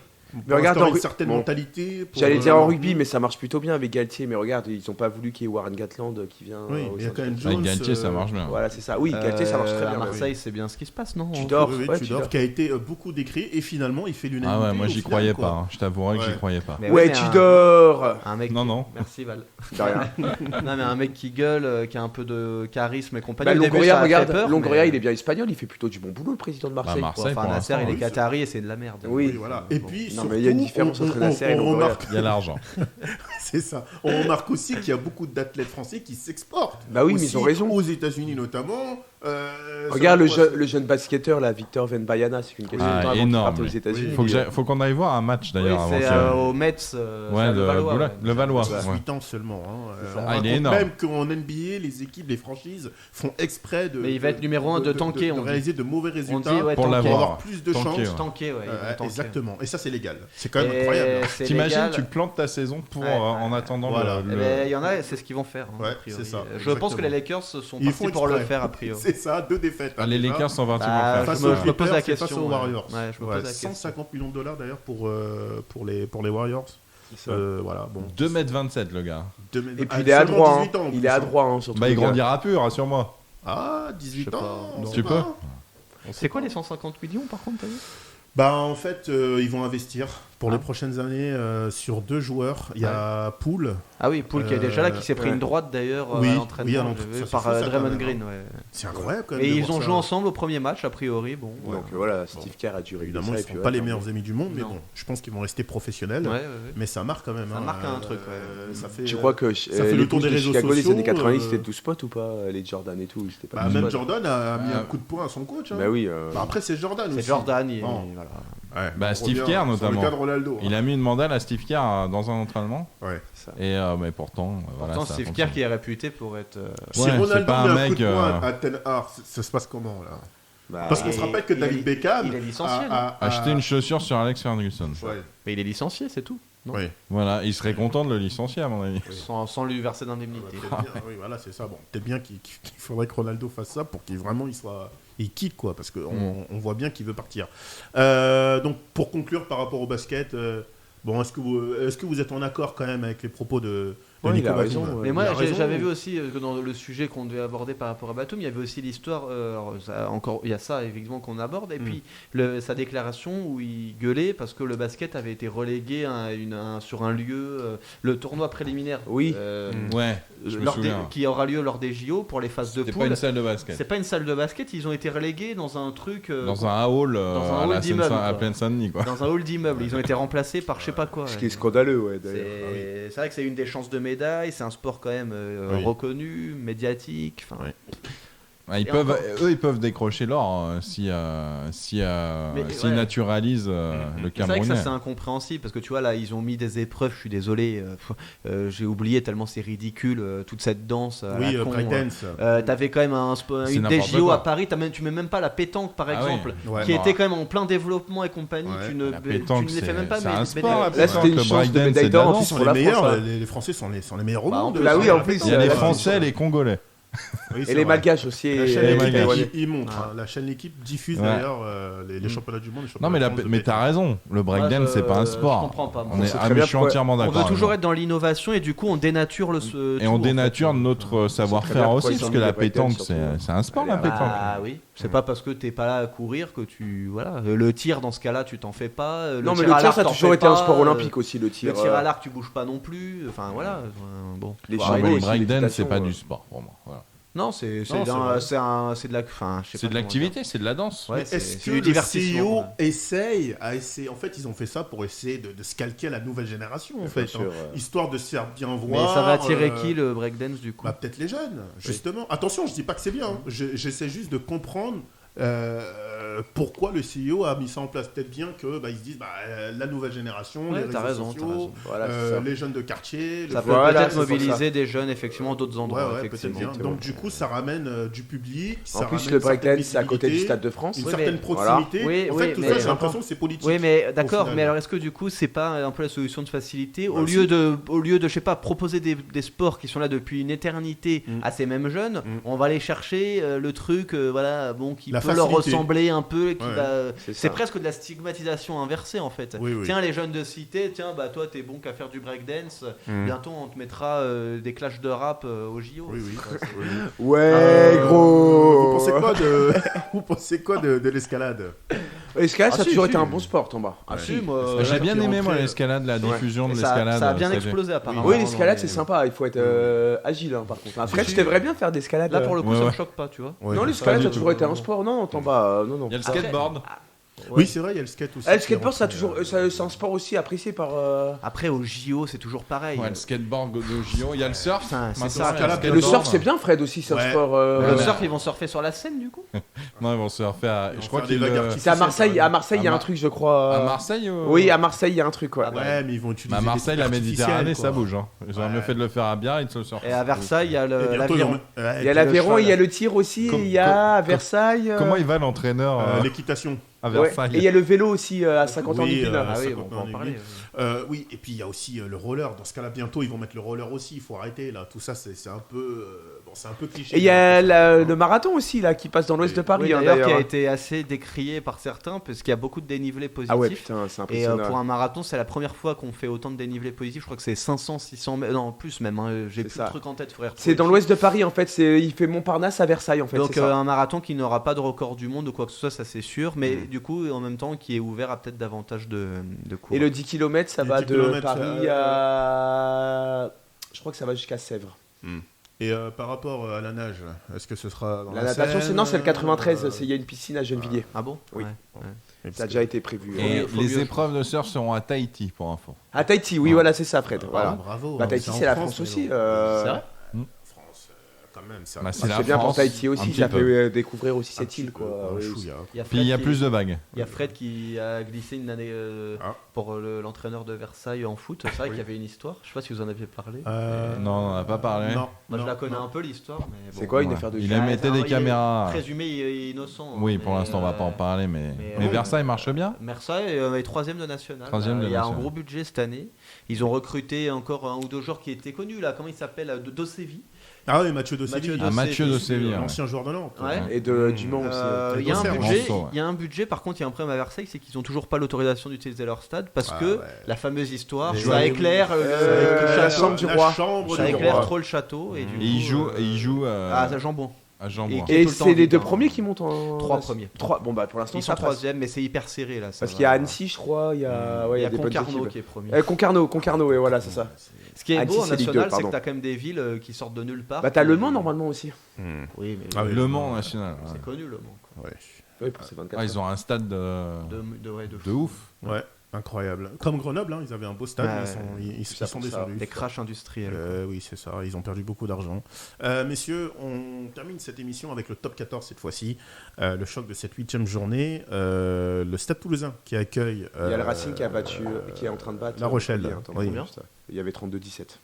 Mais regarde, instaurer en- une certaine bon. mentalité. pour- J'allais dire en rugby, mais ça marche plutôt bien avec Galtier. Mais regarde, ils ont pas voulu qu'il y ait Warren Gatland qui vient. Oui, au il y a centre. quand même Avec Jones. Galtier, ça marche bien. Voilà, c'est ça. Oui, Galtier, ça marche très À bien. Marseille, c'est bien ce qui se passe, non Tudor, Oui, ouais, Tudor, Tudor. qui a été beaucoup décrit et finalement il fait l'unanimité. Ah ouais, moi au j'y final, croyais quoi. pas. hein. Je t'avouerais que j'y Ouais. croyais pas. Mais Ouais, mais Tudor. un mec. Non, non. Merci Val. De rien. Non, mais un mec qui gueule, qui a un peu de charisme et compagnie. Bah, Au début, Longoria, ça a fait regarde, peur, Longoria, mais- il est bien espagnol, il fait plutôt du bon boulot, le président de Marseille. Bah, Marseille, Enfin, pour Nasser, l'instant, il est oui. qatari et c'est de la merde. Oui, voilà. Et puis, Non, surtout, mais il y a une différence entre Nasser et on Longoria. remarque, Il y a l'argent. c'est ça. On remarque aussi qu'il y a beaucoup d'athlètes français qui s'exportent. Bah oui, mais Aussi ils ont raison. Aux États-Unis notamment. Regarde ça va le jeune basketteur, là, Victor Wembanyama, c'est une question de Ah, temps avant qu'il énorme, parte aux lui. États-Unis. Faut qu'on aille voir un match Oui, d'ailleurs. c'est avant que- au Mets. c'est Ouais, à de Levallois, Boulac- ouais. Levallois. pas ouais. 18 ans seulement. Hein. C'est ça. On Ah, il est raconte énorme. même qu'en NBA, les équipes, les franchises font exprès de. Mais il va être numéro un de tanker, de on dit. réaliser de mauvais On résultats dit, ouais, Pour pour tanker. l'avoir. avoir plus de Tanker, chances. ouais. Tanker, ouais. ils vont tanker. Exactement. Et ça, c'est légal. C'est quand même Et incroyable. hein. c'est T'imagines, légal. tu plantes ta saison pour Ouais, ouais, en attendant Voilà. Eh ben, il y en a, c'est ce qu'ils vont faire. hein, Ouais, a priori. c'est ça, Je exactement. pense que les Lakers sont Ils partis font pour le exprès. faire, a priori. C'est ça, 2 défaites. Ah, les déjà. Lakers sont 21 Bah, faire. Face je aux me pose la Clippers et question. face aux Warriors. Ouais, je me pose la question. 150 millions de dollars d'ailleurs pour les Warriors. Voilà, bon. 2m27 le gars. Et puis il est adroit, hein. Il est adroit, hein, surtout. Bah il le gars. grandira plus, rassure-moi. Ah, 18 Je sais ans. pas. on Non. sait Tu pas. peux C'est quoi les 150 millions par contre, t'as vu Bah en fait, ils vont investir pour les prochaines années sur 2 joueurs. Il y a Poole. Ah oui, Poole qui est déjà là, qui s'est pris ouais. une droite d'ailleurs Oui, à oui, à l'entraînement l'entraînement. j'ai vu, Ça, par c'est fou, ça, Draymond quand même, Green. Ouais. C'est incroyable quand même. Et de ils voir ont ça. joué ensemble au premier match, a priori. Bon, Donc voilà, Steve Kerr a dû réunir Évidemment, ça. ils et ne puis, sont ouais, pas les tant meilleurs mieux. amis du monde, mais Non. bon, je pense qu'ils vont rester professionnels. Ouais, ouais, ouais. Mais ça marque quand même. Ça hein. marque un truc, ouais. Ça fait, Tu crois que ça fait le les tour Bulls des de réseaux Chicago des sociaux, années 90 c'était 12 spots ou pas les Jordan et tout c'était pas Bah, 12 même spots. Jordan a mis un coup de poing à son coach. Hein. Bah oui. Bah, après, c'est Jordan C'est aussi. Jordan, Bon. voilà. Ouais, Bah, on Steve revient Kerr, sur notamment. le cas de Ronaldo. Il a mis une mandale à Steve Kerr dans un entraînement. Ouais. Ça. Et mais pourtant, voilà, Pourtant, ça Steve fonctionne. Kerr qui est réputé pour être. Si Ouais, Ronaldo c'est pas un met un coup mec, de poing à Ten Hag, ça se passe comment là Bah, Parce qu'on il se est- rappelle que il David est- Beckham il est licencié, a Acheter une chaussure sur Alex Ferguson. Ouais. Mais il est licencié, c'est tout. Non. Oui. Voilà, il serait content de le licencier à mon avis. Sans lui verser d'indemnité. Oui, voilà, c'est ça. Bon, peut-être bien qu'il faudrait que Ronaldo fasse ça pour qu'il vraiment il quitte, quoi, parce qu'on on voit bien qu'il veut partir. Donc, pour conclure par rapport au basket, bon, est-ce que vous êtes en accord quand même avec les propos de Ouais, Nico il a Batum raison, Mais moi, Il a raison, j'avais ou- vu aussi que dans le sujet qu'on devait aborder par rapport à Batum, il y avait aussi l'histoire. Il y a ça évidemment qu'on aborde, et puis sa déclaration où il gueulait parce que le basket avait été relégué sur un lieu, le tournoi préliminaire. Oui. Ouais, je me souviens. Qui aura lieu lors des JO pour les phases de C'était poule. pas une salle de basket. C'est pas une salle de basket, ils ont été relégués dans un truc. Dans un hall, dans un à hall la d'immeuble, quoi. à Plaine-Saint-Denis, quoi. Dans un hall d'immeuble, ils ont été remplacés par je sais pas quoi. Ce qui est scandaleux, ouais, d'ailleurs. C'est vrai que c'est une des chances de médaille, c'est un sport quand même reconnu, médiatique. Ouais, ils peuvent décrocher l'or s'ils naturalisent le C'est vrai que ça Camerounais. c'est incompréhensible parce que tu vois là ils ont mis des épreuves, je suis désolé, j'ai oublié tellement c'est ridicule toute cette danse. À Oui, la con, breakdance. T'avais quand même C'est une des n'importe JO quoi. à Paris, tu mets même pas la pétanque par Ah exemple, oui. Ouais. qui Bon, était quand même en plein développement et compagnie. Ouais. Tu ne La pétanque, les fais même pas c'est un mais- sport, la Là, pétanque. c'était une Le chance de breakdance, médaille c'est de la d'or en danse. plus Ils sont pour les la meilleurs, France. les Français sont les meilleurs au Bah, en monde. plus, Bah oui, en plus, Il y a les Ouais, Français et les Congolais. Oui, c'est Et les vrai. Malgaches aussi. La et- chaîne les L'équipe, Malgaches. il montre. Hein. La chaîne L'équipe diffuse Ouais. d'ailleurs les championnats du monde. Les Non, mais, championnats de France de mais pétanque. t'as raison. Le breakdance, Moi, c'est pas un je sport. comprends pas, moi. On est, C'est ah, très mais bien je suis pour- entièrement On d'accord. veut toujours avec être dans l'innovation et du coup on dénature le. toi. Et on dénature notre savoir-faire bien aussi, pourquoi ils parce ont que mis la le breakdance, pétanque, surtout. c'est un sport, la pétanque. Ah oui, c'est pas parce que t'es pas là à courir que tu. Voilà. Le tir dans ce cas-là, tu t'en fais pas. Non, mais tir le à tir, l'arc, ça a t'en toujours fais été un pas, sport olympique aussi, le Le tir. tir à l'arc, tu bouges pas non plus. Enfin voilà. Bon. Les Faut chevaux arrêter. Le aussi, breakdance, c'est l'équitation, pas du sport pour moi. Voilà. Non, c'est Non, c'est vrai. de la. Enfin, je sais C'est pas de comment l'activité, c'est de la danse. dire. Ouais, Est-ce c'est que du le divertissement. CEO essaye En fait, ils ont fait ça pour essayer de se calquer à la nouvelle génération, en fait, sûr, hein. ouais. Histoire de se faire bien Mais voir. ça va attirer qui le breakdance du coup? Bah, peut-être les jeunes, justement. Attention, je dis pas que c'est bien. Hein. J'essaie juste de comprendre pourquoi le CEO a mis ça en place. Peut-être bien que ils se disent la nouvelle génération, Ouais, les t'as réseaux raison, t'as sociaux, raison. Voilà, c'est ça. les jeunes de quartier. Ça le- peut Voilà, peut-être c'est pour mobiliser des jeunes effectivement d'autres endroits. Ouais, peut-être effectivement. bien. Donc du coup, ça ramène du public. En ça plus, ramène le une certaine breakdance, c'est à côté du visibilité, Stade de France. une Oui, certaine mais- proximité. Oui, en oui, fait, tout mais- ça, j'ai l'impression que c'est politique. Oui, mais au d'accord, final. mais alors est-ce que du coup, c'est pas un peu la solution de facilité Bah, au si. lieu de, je sais pas, proposer des sports qui sont là depuis une éternité à ces mêmes jeunes, on va aller chercher le truc, voilà, bon, qui La peut leur facilité. ressembler un peu, qui Ouais. va. C'est C'est ça. presque de la stigmatisation inversée en fait. Oui, oui. Tiens, les jeunes de cité, tiens, bah toi, t'es bon qu'à faire du breakdance. Bientôt, on te mettra des clashs de rap au JO. Oui, oui. oui. Ouais, gros. Vous pensez quoi de, vous pensez quoi de l'escalade? L'escalade, Ah, ça a si, toujours si. été un bon sport, Tomba. Ah, Ouais. si, moi. J'ai bien qui est aimé, moi, rentré- l'escalade, la diffusion de Et l'escalade. ça a bien j'ai- explosé apparemment. Oui, l'escalade, dans c'est les- sympa. Il faut être agile, par contre. Après, Si, tu devrais bien faire d'escalade. Là, pour le coup, Ouais, ça me ouais. choque pas, tu vois. Ouais. Non, l'escalade, Pas ça a du toujours tout. été un sport. Non, Tomba, non, non. Il y a le Après- skateboard. Oui, c'est vrai, il y a le skate aussi. Le qui skateboard, est ça a rentré, toujours, c'est un sport aussi apprécié par. Après, au JO, c'est toujours pareil. Ouais, le skateboard de JO. Il y a le surf. Putain, c'est Maintenant, ça, il y a l'escalade. Le surf, c'est bien, Fred aussi, c'est un Ouais. sport. Le Ouais. surf, ils vont surfer sur la scène du coup. Non, ils vont surfer à. Ils Je vont crois faire des qu'il. vagues À artificielles. C'est à Marseille. À Marseille, il y a À un Mar- truc, je crois. Marseille Oui, à Marseille, il y a un truc, ouais. Ouais, mais ils vont utiliser. À Marseille, des la trucs Méditerranée, ça artificiels, bouge. Hein. Ils auraient Ouais. mieux fait de le faire à Biarritz, le surf. Et à Versailles, il y a quoi. Et bientôt, l'aviron. ils vont- ouais, Il y a et l'aviron, le il y a le tir aussi, Com- il y a à com- Versailles. Comment il va l'entraîneur l'équitation. à Ouais. Versailles Et il y a le vélo aussi à 50 ans Oui, d'Ipine. Ah oui, 50 bon, on va en ans, parler. Oui, et puis il y a aussi le roller. Dans ce cas-là, bientôt, ils vont mettre le roller aussi. Il faut arrêter là. Tout ça, c'est un peu, bon, c'est un peu cliché. Et il y a le marathon aussi là qui passe dans l'ouest de Paris. Oui, hein, d'ailleurs, qui a d'ailleurs. été assez décrié par certains, parce qu'il y a beaucoup de dénivelés positifs. Ah ouais, putain, c'est Et impressionnant. pour un marathon, c'est la première fois qu'on fait autant de dénivelés positifs. Je crois que c'est 500, 600 mètres, non plus même. Hein. J'ai C'est plus ça. de trucs en tête. Faudrait C'est dans retrouver. l'ouest de Paris en fait. Il fait Montparnasse à Versailles en fait. Donc c'est ça. un marathon qui n'aura pas de record du monde ou quoi que ce soit, ça c'est sûr. Mais du coup, en même temps, qui est ouvert à peut-être davantage de cours. Et le 10 km, ça Le va 10 de kilomètres, Paris à. Je crois que ça va jusqu'à Sèvres. Et par rapport à la nage, est-ce que ce sera dans La la natation, Seine, c'est le 93. Il y a une piscine à Gennevilliers. Ah bon? Oui. Ouais. Ça a déjà été prévu. Et Faut les mieux, épreuves de surf seront à Tahiti, pour info. À Tahiti, oui, voilà, c'est ça, Fred. Ah, Voilà. bravo. Bah, hein, Tahiti, en c'est la France, France aussi. mais non. C'est vrai? France, quand quand même, ça. Bah, c'est la C'est bien pour France, Tahiti un aussi, petit ça peu. peut découvrir aussi Un cette petit île, peu, quoi. un Oui, chouïa. Puis il y a Fred plus qui- de vagues. Il y a Fred qui a glissé une année pour l'entraîneur de Versailles en foot. C'est vrai qu'il y avait une histoire. Je sais pas si vous en aviez parlé. Non, on n'en a pas parlé. Non, Moi, je non, la connais non. un peu l'histoire. Mais C'est bon. quoi une Ouais. affaire de Il chien mettait Alors, des il est caméras. Présumé innocent. Oui, hein, pour mais, l'instant, on va pas en parler, mais mais Versailles marche bien. Versailles est 3ème de national. Troisième de Il y a un national. gros budget cette année. Ils ont recruté encore un ou deux joueurs qui étaient connus là. Comment il s'appelle Dosevi. Ah oui, Mathieu Dosevi. Mathieu Dosevi, ouais. L'ancien joueur de Nantes. Ouais. Et de Dumont aussi. Il y a un Auxerre, budget. Manceau, ouais. Il y a un budget. Par contre, il y a un problème à Versailles, c'est qu'ils ont toujours pas l'autorisation d'utiliser leur stade parce Ah, que ouais. la fameuse histoire, Les ça joueurs- éclaire la chambre du roi. ça éclaire trop le château et du Et il coup, joue à Jambon. à Jambon. Et- Et tout le temps c'est les vite, deux hein. premiers qui montent en. 3 premiers. 3. Bon, bah pour l'instant, Ils ça sont passe. 3ème, mais c'est hyper serré là. Parce qu'il y a Annecy, je crois, il y a, ouais, Il y a des bonnes Concarneau équipes. qui est premier. Concarneau, et voilà, c'est ça. Ce qui est Annecy, beau en c'est Ligue national, 2, c'est que pardon. t'as quand même des villes qui sortent de nulle part. Bah, t'as qui- Le Mans normalement aussi. Oui, mais Ah oui. Le Mans national. c'est ouais. connu le Mans. quoi. Ouais. Oui, pour ces 24 Ah, ils ont un stade De de ouf. Ouais, incroyable. Comme Grenoble, hein, ils avaient un beau stade, Ouais. ils Ça sont pour ça. descendus. Des crashs industriels. Oui, c'est ça, ils ont perdu beaucoup d'argent. Messieurs, on termine cette émission avec le top 14 cette fois-ci. Le choc de cette 8e journée. Le Stade Toulousain qui accueille. Il y a le Racing qui a battu, qui est en train de battre. La Rochelle. Montpellier, hein, Oui. combien Il y avait 32-17.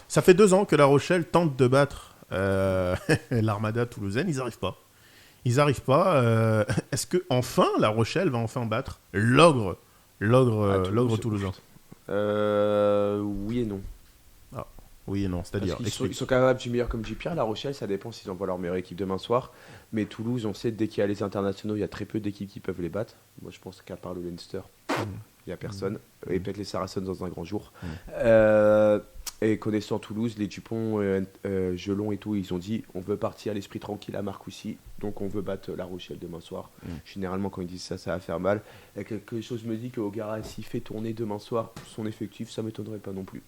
Ça fait 2 ans que La Rochelle tente de battre l'Armada toulousaine. Ils n'arrivent pas. Est-ce que enfin La Rochelle va enfin battre l'ogre Toulouse, toulousain? Oui et non. Oui et non, c'est-à-dire. Parce qu'ils sont capables du meilleur comme du pire. La Rochelle, ça dépend s'ils envoient leur meilleure équipe demain soir. Mais Toulouse, on sait, dès qu'il y a les internationaux, il y a très peu d'équipes qui peuvent les battre. Moi, je pense qu'à part le Leinster, il n'y a personne. Et peut-être les Saracens dans un grand jour. Et connaissant Toulouse, les Dupont, Gelon et tout, ils ont dit on veut partir l'esprit tranquille à Marcoussis, donc on veut battre La Rochelle demain soir. Généralement, quand ils disent ça, ça va faire mal. Et quelque chose me dit qu'Ogara, s'il fait tourner demain soir son effectif, ça m'étonnerait pas non plus.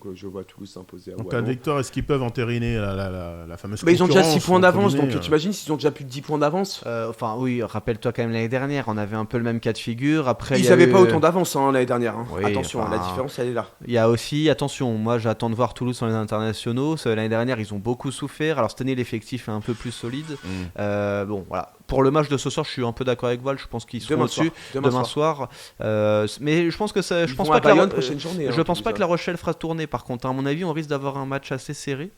Donc je vois Toulouse s'imposer à Donc Wallon. la victoire, est-ce qu'ils peuvent entériner la fameuse Mais ils ont déjà 6 concurrence, points d'avance, entre donc guillemets, t'imagines s'ils ont déjà plus de 10 points d'avance. Enfin, oui, rappelle-toi quand même l'année dernière, on avait un peu le même cas de figure. Après, il Ils y a n'avaient eu- pas autant d'avance l'année dernière. hein. Oui, Attention, enfin, la différence elle est là. Il y a aussi, attention, moi j'attends de voir Toulouse sur les internationaux. L'année dernière, ils ont beaucoup souffert. Alors cette année, l'effectif est un peu plus solide. Bon, voilà. Pour le match de ce soir, je suis un peu d'accord avec Val. Je pense qu'ils seront Demain au-dessus soir. demain soir. Mais je pense que ça, je Ils pense vont pas à que la, Bayonne prochaine journée, je hein, pense pas Toulouse, que La Rochelle fera tourner. Par contre, à mon avis, on risque d'avoir un match assez serré.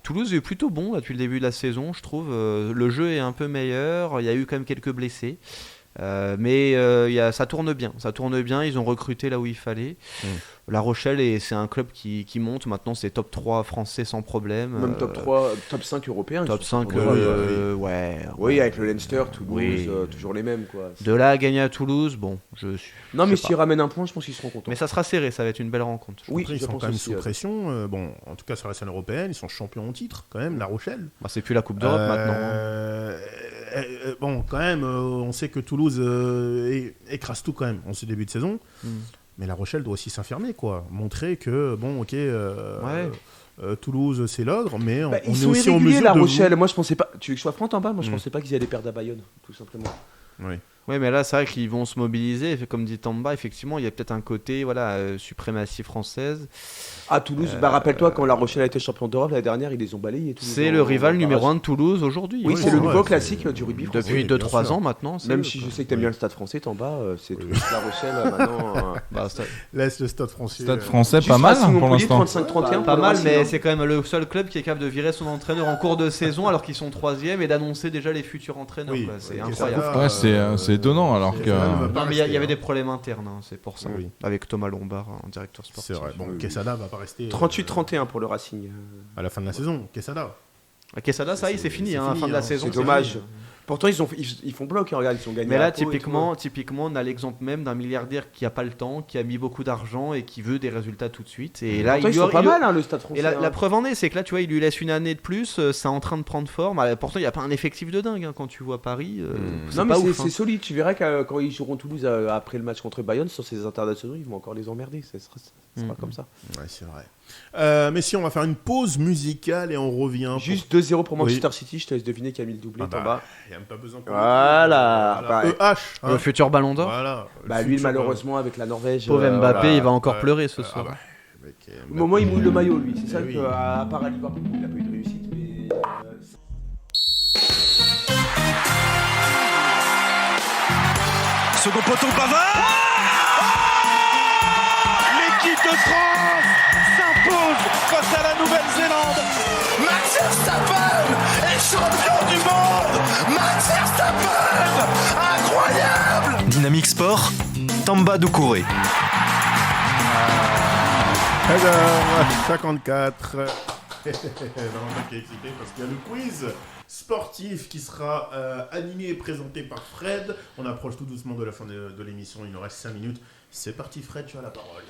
Toulouse est plutôt bon là, depuis le début de la saison, je trouve. Le jeu est un peu meilleur. Il y a eu quand même quelques blessés. Mais ça tourne bien. Ça tourne bien. Ils ont recruté là où il fallait. La Rochelle, c'est un club qui monte. Maintenant, c'est top 3 français sans problème. Même top 3, top 5 européens. Top ils sont 5, ouais. ouais. Oui, avec le Leinster, Toulouse, Oui. toujours les mêmes. Quoi. De là à gagner à Toulouse, bon, je suis. Non, mais je sais s'ils pas. ramènent un point, je pense qu'ils seront contents. Mais ça sera serré, ça va être une belle rencontre. Oui, Après, ils je sont pense quand même aussi, sous pression. Bon, en tout cas sur la scène européenne, ils sont champions en titre quand même, La Rochelle. Bah, c'est plus la Coupe d'Europe maintenant. hein. Bon, quand même, on sait que Toulouse écrase tout quand même en ce début de saison. Mais La Rochelle doit aussi s'affirmer, quoi. Montrer que, bon, ok, Toulouse, c'est l'ogre, mais on Ils est sont aussi en irréguliers, mesure La de... Rochelle. Moi, je pensais pas. Tu veux que je sois franc en bas? Moi, je pensais pas qu'ils allaient perdre à Bayonne, tout simplement. Oui. Oui, mais là, c'est vrai qu'ils vont se mobiliser. Comme dit Tamba, effectivement, il y a peut-être un côté suprématie française. À Toulouse, rappelle-toi, quand La Rochelle a été champion d'Europe l'année dernière, ils les ont balayés. C'est le rival numéro 1 de Toulouse aujourd'hui. Oui, Oui, c'est le ouais, nouveau c'est- classique du rugby français. Depuis Oui, bien 2-3 sûr. ans maintenant. c'est Même eux, si quoi. je sais que t'aimes bien le Stade français, en bas, c'est Toulouse, La Rochelle maintenant. Bah, Laisse le stade français. Stade français, Juste pas mal Racing pour Montpellier, l'instant. 35-31. Pas pour le mal, Racing, mais hein. c'est quand même le seul club qui est capable de virer son entraîneur en cours de saison alors qu'ils sont 3e et d'annoncer déjà les futurs entraîneurs. Oui, quoi. C'est oui, incroyable. Quesada, Ouais, c'est étonnant, alors que- Non, mais il y avait des problèmes internes, hein, c'est pour ça. Oui. Avec Thomas Lombard en directeur C'est sportif. vrai. Bon, Quesada va pas rester 38-31 pour le Racing. à la fin de la saison. Quesada. À Quesada, ça y est, c'est fini, c'est hein, fini, fin de la hein. saison. C'est c'est dommage. fini. Pourtant, ils font bloc, hein, regarde, ils ont gagné. Mais là, à Pau et typiquement, on a l'exemple même d'un milliardaire qui a pas le temps, qui a mis beaucoup d'argent et qui veut des résultats tout de suite. Et tout. là, Pourtant, ils lui sont aurait- pas il lui- mal, hein, le Stade français. Et la hein. preuve en est, c'est que là, tu vois, il lui laisse une année de plus, c'est en train de prendre forme. Pourtant, il n'y a pas un effectif de dingue hein, quand tu vois Paris. C'est Non, mais pas c'est ouf. hein. c'est solide. Tu verras que quand ils joueront Toulouse après le match contre Bayonne, sur ces internationaux, ils vont encore les emmerder. Ça sera comme ça. Ouais, c'est vrai. Mais si on va faire une pause musicale et on revient. pour- Juste 2-0 pour Manchester City. Je te laisse deviner qui a mis le doublé Ah bah, en bas. il n'y a même pas besoin qu'on Voilà. Bah, EH. hein. Le futur Ballon d'Or. Voilà. Bah, Le lui, futur, malheureusement, avec la Norvège. Pauvre Mbappé, voilà. il va encore Ouais. pleurer ce Ah soir. bah, Au moment où il mouille le maillot, lui. C'est ça oui. qu'à part à Liverpool, il n'a pas eu de réussite. Mais, Second poteau Pavard. L'équipe de France s'impose face à la Nouvelle-Zélande. Max Verstappen est champion du monde. Max Verstappen, incroyable. Dynamique Sport, Tamba Doucouré. Alors, 54. Valentin qui est excité parce qu'il y a le quiz sportif qui sera animé et présenté par Fred. On approche tout doucement de la fin de l'émission, il nous reste 5 minutes. C'est parti Fred, tu as la parole.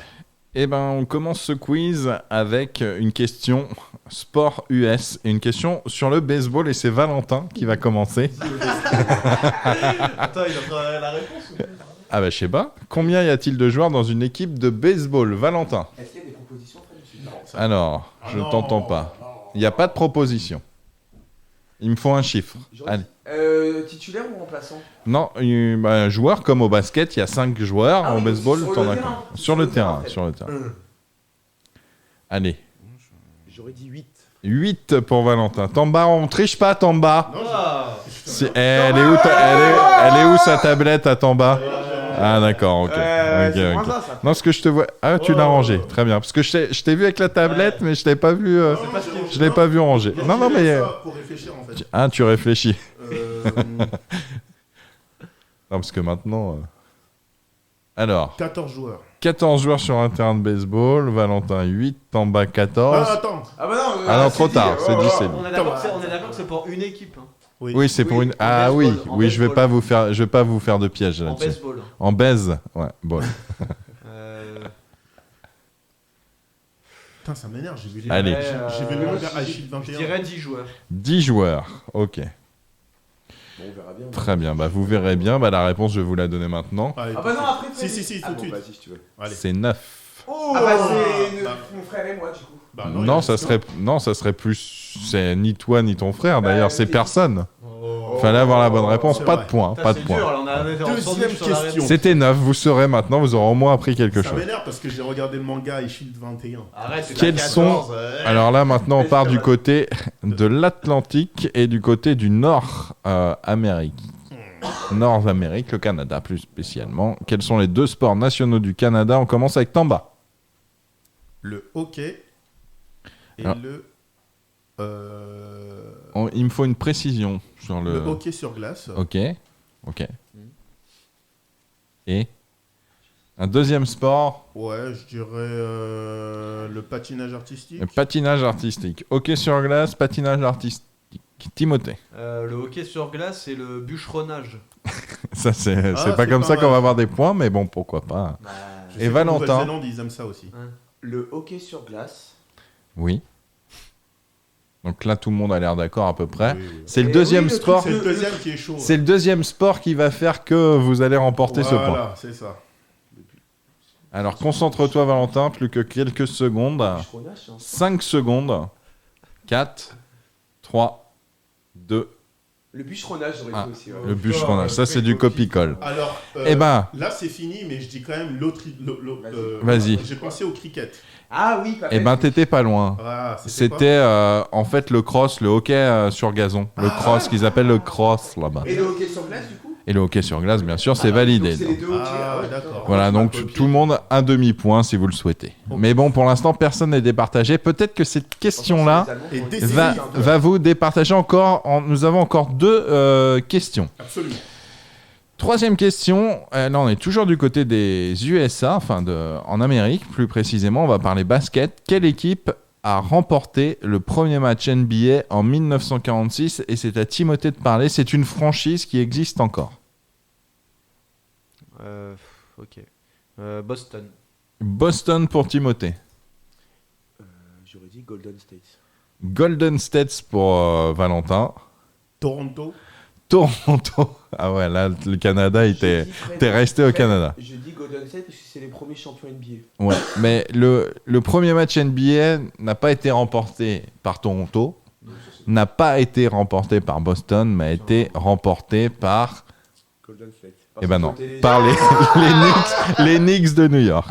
Eh ben, on commence ce quiz avec une question sport US et une question sur le baseball et c'est Valentin qui va commencer. Attends, il a la réponse ou pas? Ah bah je sais pas. Combien y a-t-il de joueurs dans une équipe de baseball, Valentin? est-ce qu'il y a des propositions, Fred? Alors, je t'entends pas. Il n'y a pas de proposition. Il me faut un chiffre. Allez. Titulaire ou remplaçant? Non, un joueur comme au basket, il y a 5 joueurs. Ah Au oui, baseball, sur t'en le as terrain. combien? Sur le terrain, Fred. sur le terrain. Allez. J'aurais dit 8. 8 pour Valentin. Tamba, on triche pas, Tamba. Non, Elle est où elle est où sa tablette à Tamba? Ah d'accord, ok. C'est Ok, moins ok. ça, ça. Non, ce que je te vois... Ah, tu l'as rangé. Très bien. Parce que je t'ai vu avec la tablette, mais je t'ai pas vu... je l'ai pas vu ranger. Non, mais... Pour réfléchir en fait. Ah, tu réfléchis. Euh, Non, parce que maintenant... Alors, 14 joueurs. 14 joueurs sur un terrain de baseball, Valentin 8, Tamba 14. Ah, attends. Ah bah non, Ah non, trop tard, c'est dit, c'est dit. On est d'accord que c'est pour une équipe. Hein. Oui, c'est pour Oui, une... en Ah baseball, oui, en oui, je vais baseball. pas vous faire de piège En là-dessus. baseball. En baise, ouais, bon. Putain, ça m'énerve, j'ai vu les Allez. j'ai vu le manga Achille Je 21. dirais 10 joueurs. 10 joueurs, ok. Bon, on verra bien. Très bien, bah vous verrez bien, bah la réponse je vais vous la donner maintenant. Allez, Ah bah non, après, Si, Ah tout de bon, suite. vas-y, si tu veux. Allez. C'est 9. Ah bah c'est Bah. mon frère et moi, du coup. Bah, il Non, reste ça qu'un. serait plus... C'est ni toi ni ton frère, d'ailleurs, c'est oui. personne. Oh. Fallait avoir la bonne réponse, C'est pas vrai. de points, pas de points. là, on a Deuxième question. C'était 9, vous saurez maintenant, vous aurez au moins appris quelque Ça chose. m'énerve parce que j'ai regardé le manga Shield 21. Arrête, c'est Quels sont... Alors là, maintenant, on part du côté de l'Atlantique et du côté du Nord-Amérique. Nord-Amérique, le Canada plus spécialement. Quels sont les 2 sports nationaux du Canada? On commence avec Tamba. Le hockey et Alors. Il me faut une précision sur le hockey sur glace. Ok. Et un deuxième sport, Ouais, je dirais le patinage artistique. le patinage artistique. Hockey sur glace, patinage artistique. Timothée. Le hockey sur glace et le bûcheronnage. Ça, c'est Ah, pas c'est comme pas ça mal. qu'on va avoir des points, mais bon, pourquoi pas. Je Et sais qu'en Valentin. Nouvelle-Zélande, ils aiment ça aussi. Le hockey sur glace. Oui. Donc là, tout le monde a l'air d'accord à peu près. Oui, oui. C'est le Et deuxième oui, le sport. C'est le deuxième qui est chaud. C'est le deuxième sport qui va faire que vous allez remporter ce point. Voilà, c'est ça. Alors concentre-toi, Valentin, plus que quelques secondes. Bûcheronnage, c'est un sport. 5 secondes. 4, 3, 2. Le bûcheronnage, j'aurais Ah, dit aussi. ouais. Le bûcheronnage. Ça, c'est du copie-colle. Alors, Eh ben, là c'est fini, mais je dis quand même l'autre. Vas-y. J'ai pensé au cricket. Ah oui, pas eh ben, t'étais pas loin. Ah, C'était en fait le cross, le hockey sur gazon. Le cross qu'ils appellent le cross là-bas. Et le hockey sur glace, du coup? Et le hockey sur glace, bien sûr, c'est Donc, validé. c'est les deux hockey. Ah, ouais. d'accord. Voilà, donc tout le monde un demi-point si vous le souhaitez. Mais bon, pour l'instant, personne n'est départagé. Peut-être que cette question-là Et va vous départager encore. Nous avons encore 2 questions. Absolument. Troisième question, là on est toujours du côté des USA, en Amérique plus précisément, on va parler basket. Quelle équipe a remporté le premier match NBA en 1946? Et c'est à Timothée de parler, c'est une franchise qui existe encore. Ok. Boston. Boston pour Timothée. J'aurais dit Golden State. Golden State pour Valentin. Toronto. Toronto. Ah ouais, là le Canada, t'es resté au Canada. Je dis Golden State parce que c'est les premiers champions NBA. Ouais, mais le premier match NBA n'a pas été remporté par Toronto, n'a pas été remporté par Boston, mais a été remporté par... Golden State. Eh ben non, par les Knicks de New York.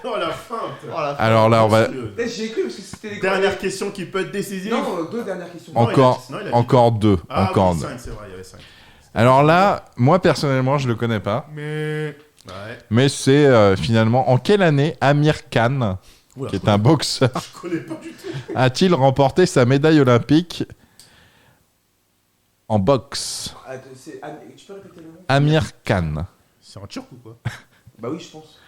Non, Alors là, on va J'ai cru parce que c'était les Dernière question qui peut être décisive. Non, deux dernières questions. encore deux. Ah, Encore oui, deux. 5, c'est vrai, il y avait 5. Alors là, moi personnellement, je le connais pas. Mais c'est finalement en quelle année Amir Khan, Oula. qui est un boxeur, Je connais pas du tout. a-t-il remporté sa médaille olympique en boxe? Tu peux répéter le nom? Amir Khan. C'est un turc ou quoi? Bah oui, je pense.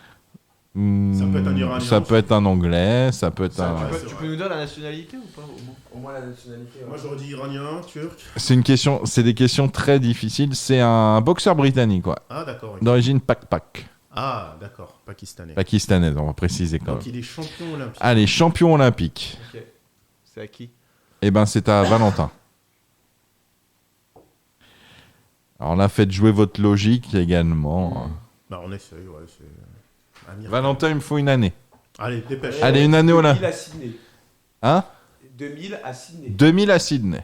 Ça peut être un Iranien. Ça peut être un anglais, ça peut être un... Ouais, c'est Tu vrai. peux nous dire la nationalité ou pas au moins Au moins la nationalité. Moi j'aurais dit iranien, turc. C'est des questions très difficiles. C'est un boxeur britannique, quoi. Ah d'accord. Ok. D'origine Pak. Ah d'accord, pakistanais. Pakistanaise, on va préciser quand Donc même. il est champion olympique. Allez, champion olympique. Ok. C'est à qui? Eh ben, c'est à Valentin. Alors là, faites jouer votre logique également. Bah on essaye, ouais. C'est... Amir. Valentin, il me faut une année. Allez, dépêche. Allez, une année 2000 olympique. à Sydney. Hein 2000 à Sydney. 2000 à Sydney.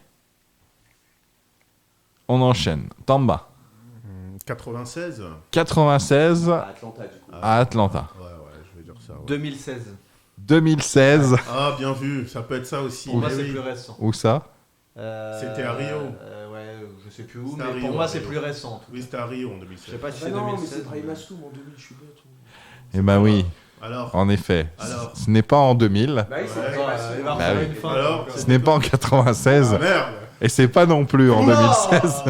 On enchaîne. Tamba. 96. 96 À Atlanta, du coup. à Atlanta. Ouais, je vais dire ça. Ouais. 2016. 2016. Ah, bien vu, ça peut être ça aussi. Pour moi, mais c'est oui. plus récent. Où ça? C'était à Rio. Ouais, je sais plus où, C'était à mais Rio, pour moi, à c'est Rio. plus récent. en tout Oui, cas. c'était à Rio en Je 2016. sais pas si Ah c'est non, mais 2016. c'est Brahim Assoum en 2000, je suis bête. Eh ben oui, Alors, en effet. Alors. Ce n'est pas en 2000. Bah oui, c'est Ouais, Brahim Il Assoum. va Bah refaire oui. une fin. Alors, Ce n'est pas en 96. ah, merde. Et c'est pas non plus en 2016.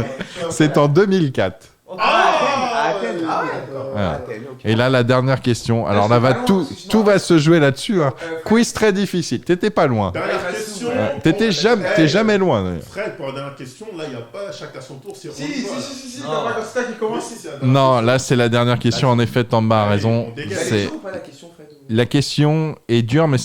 C'est en 2004. À Athènes. Ah ouais, d'accord. Voilà. À Athènes, ok. Et là, la dernière question. Alors là, c'est pas loin, parce que sinon- tout va se jouer là-dessus. Hein. Quiz très difficile. T'étais pas loin. Dernière question. Ouais. T'es jamais loin. d'ailleurs. Fred, pour la dernière question, là, il n'y a pas chacun son tour, c'est Si, Rondois, là. si, Non. t'as pas Costa qui Mais commence. si, c'est la dernière Non, là, c'est la dernière question. En effet, Tamba a Allez, raison. on dégage. Elle est C'est... dure ou pas la question, Fred? La question est dure, mais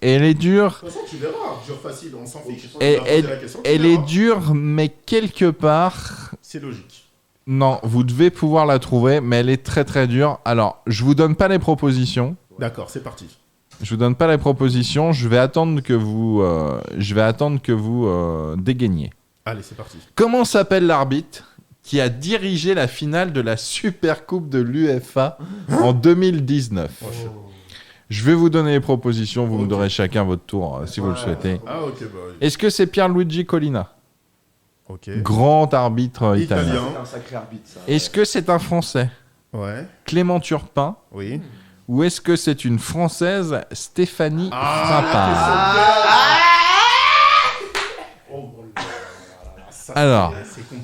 elle est dure. De toute façon, tu verras. Dur facile, on s'en fiche. Et On va poser la question, tu elle est verras. dure, mais quelque part... C'est logique. Non, vous devez pouvoir la trouver, mais elle est très très dure. Alors, je vous donne pas les propositions. D'accord, c'est parti. Je vous donne pas les propositions. Je vais attendre que vous dégainiez. Allez, c'est parti. Comment s'appelle l'arbitre qui a dirigé la finale de la Super Coupe de l'UEFA en 2019? Je vais vous donner les propositions. Vous me Ok. donnerez chacun votre tour si vous le souhaitez. Ah, ok, bah oui. Est-ce que c'est Pierluigi Collina, Ok. grand arbitre italien? Italien. C'est un sacré arbitre, ça. Est-ce que c'est un Français, Ouais. Clément Turpin? Oui. Ou est-ce que c'est une Française, Stéphanie Ah, Frappard? Alors,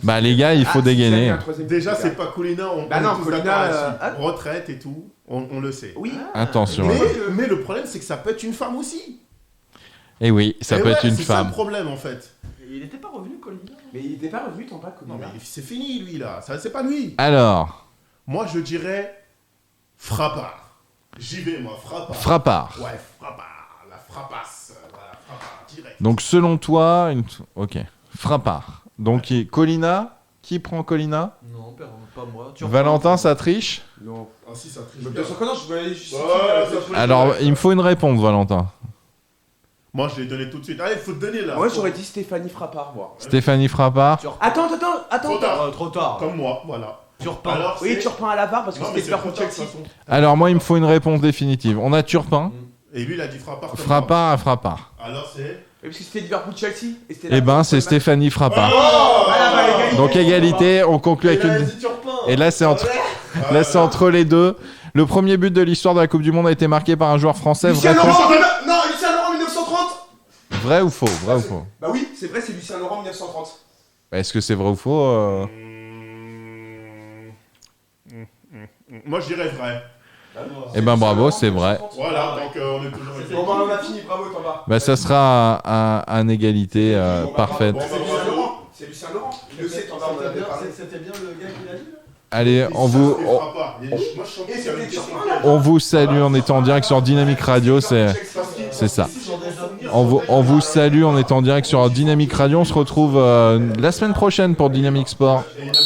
bah les gars, il faut dégainer. Déjà, c'est pas Colina, on Bah on non, est tous Colina, d'accord là-dessus. ah. Retraite et tout, on le sait. Oui. Attention. Mais, hein. mais le problème, c'est que ça peut être une femme aussi. Et oui, ça Et peut ouais, être une c'est ça le femme. problème en fait. Il n'était pas revenu, Colina? Mais il était pas revenu, t'en pas Non, Colina. mais c'est fini lui là, ça, c'est pas lui. Alors, Moi, je dirais Frappard. J'y vais, moi, Frappard. Frappard. Ouais, Frappard, la frappasse. Voilà, Frappard, direct. Donc selon toi, ok, Frappard. Donc Colina, qui prend Colina? Non, pas moi. Valentin, ça triche? Non. Ah si, ça triche Mais bien. de son côté, je vais aller juste. Ouais, ça peut- Alors, il me faut une réponse, Valentin. Moi, je l'ai donné tout de suite. Allez, faut te donner là. Moi, j'aurais dit Stéphanie Frappard, moi. Stéphanie Frappard. Attends. Trop tard. Trop tard. Comme moi, voilà. Turpin. Alors, Oui, c'est- tu reprends à la barre parce que Non, mais c'était c'est super trop pour tard, de Chelsea. toute façon. Alors moi, il me faut une réponse définitive. On a Turpin, Et lui, il a dit Frappard. comme Frappard à Frappard. moi. Alors, c'est. Oui, parce que c'était Liverpool-Chelsea. Eh ben, c'est Stéphanie Frappard. Voilà, bah, égalité. Donc égalité, on conclut avec une... Et là, c'est entre... Là, c'est entre les deux. Le premier but de l'histoire de la Coupe du Monde a été marqué par un joueur français. Lucien Vrai, Laurent, non, Lucien Laurent 1930. vrai ou faux? Vrai ou faux? Bah oui, c'est vrai, c'est Lucien Laurent 1930. Est-ce que c'est vrai ou faux Moi, je dirais vrai. Eh ben bravo, c'est vrai. Voilà, donc on est toujours Bon, bah, on a fini, bravo, t'en vas. Bah ça sera un égalité parfaite. Bon, C'est Lucien Laurent. C'est Lucien Laurent. Il le sait, t'en vas, on en avait parlé. C'était bien le gars qui l'a dit? Allez, Et Frappard. Et moi, je sens que Et c'est c'était une question Turpin, piège. on vous salue, on est en direct sur Dynamique Radio, c'est ça. On vous salue, on est en direct sur Dynamique Radio, on se retrouve la semaine prochaine pour Dynamique Sport. Et il avait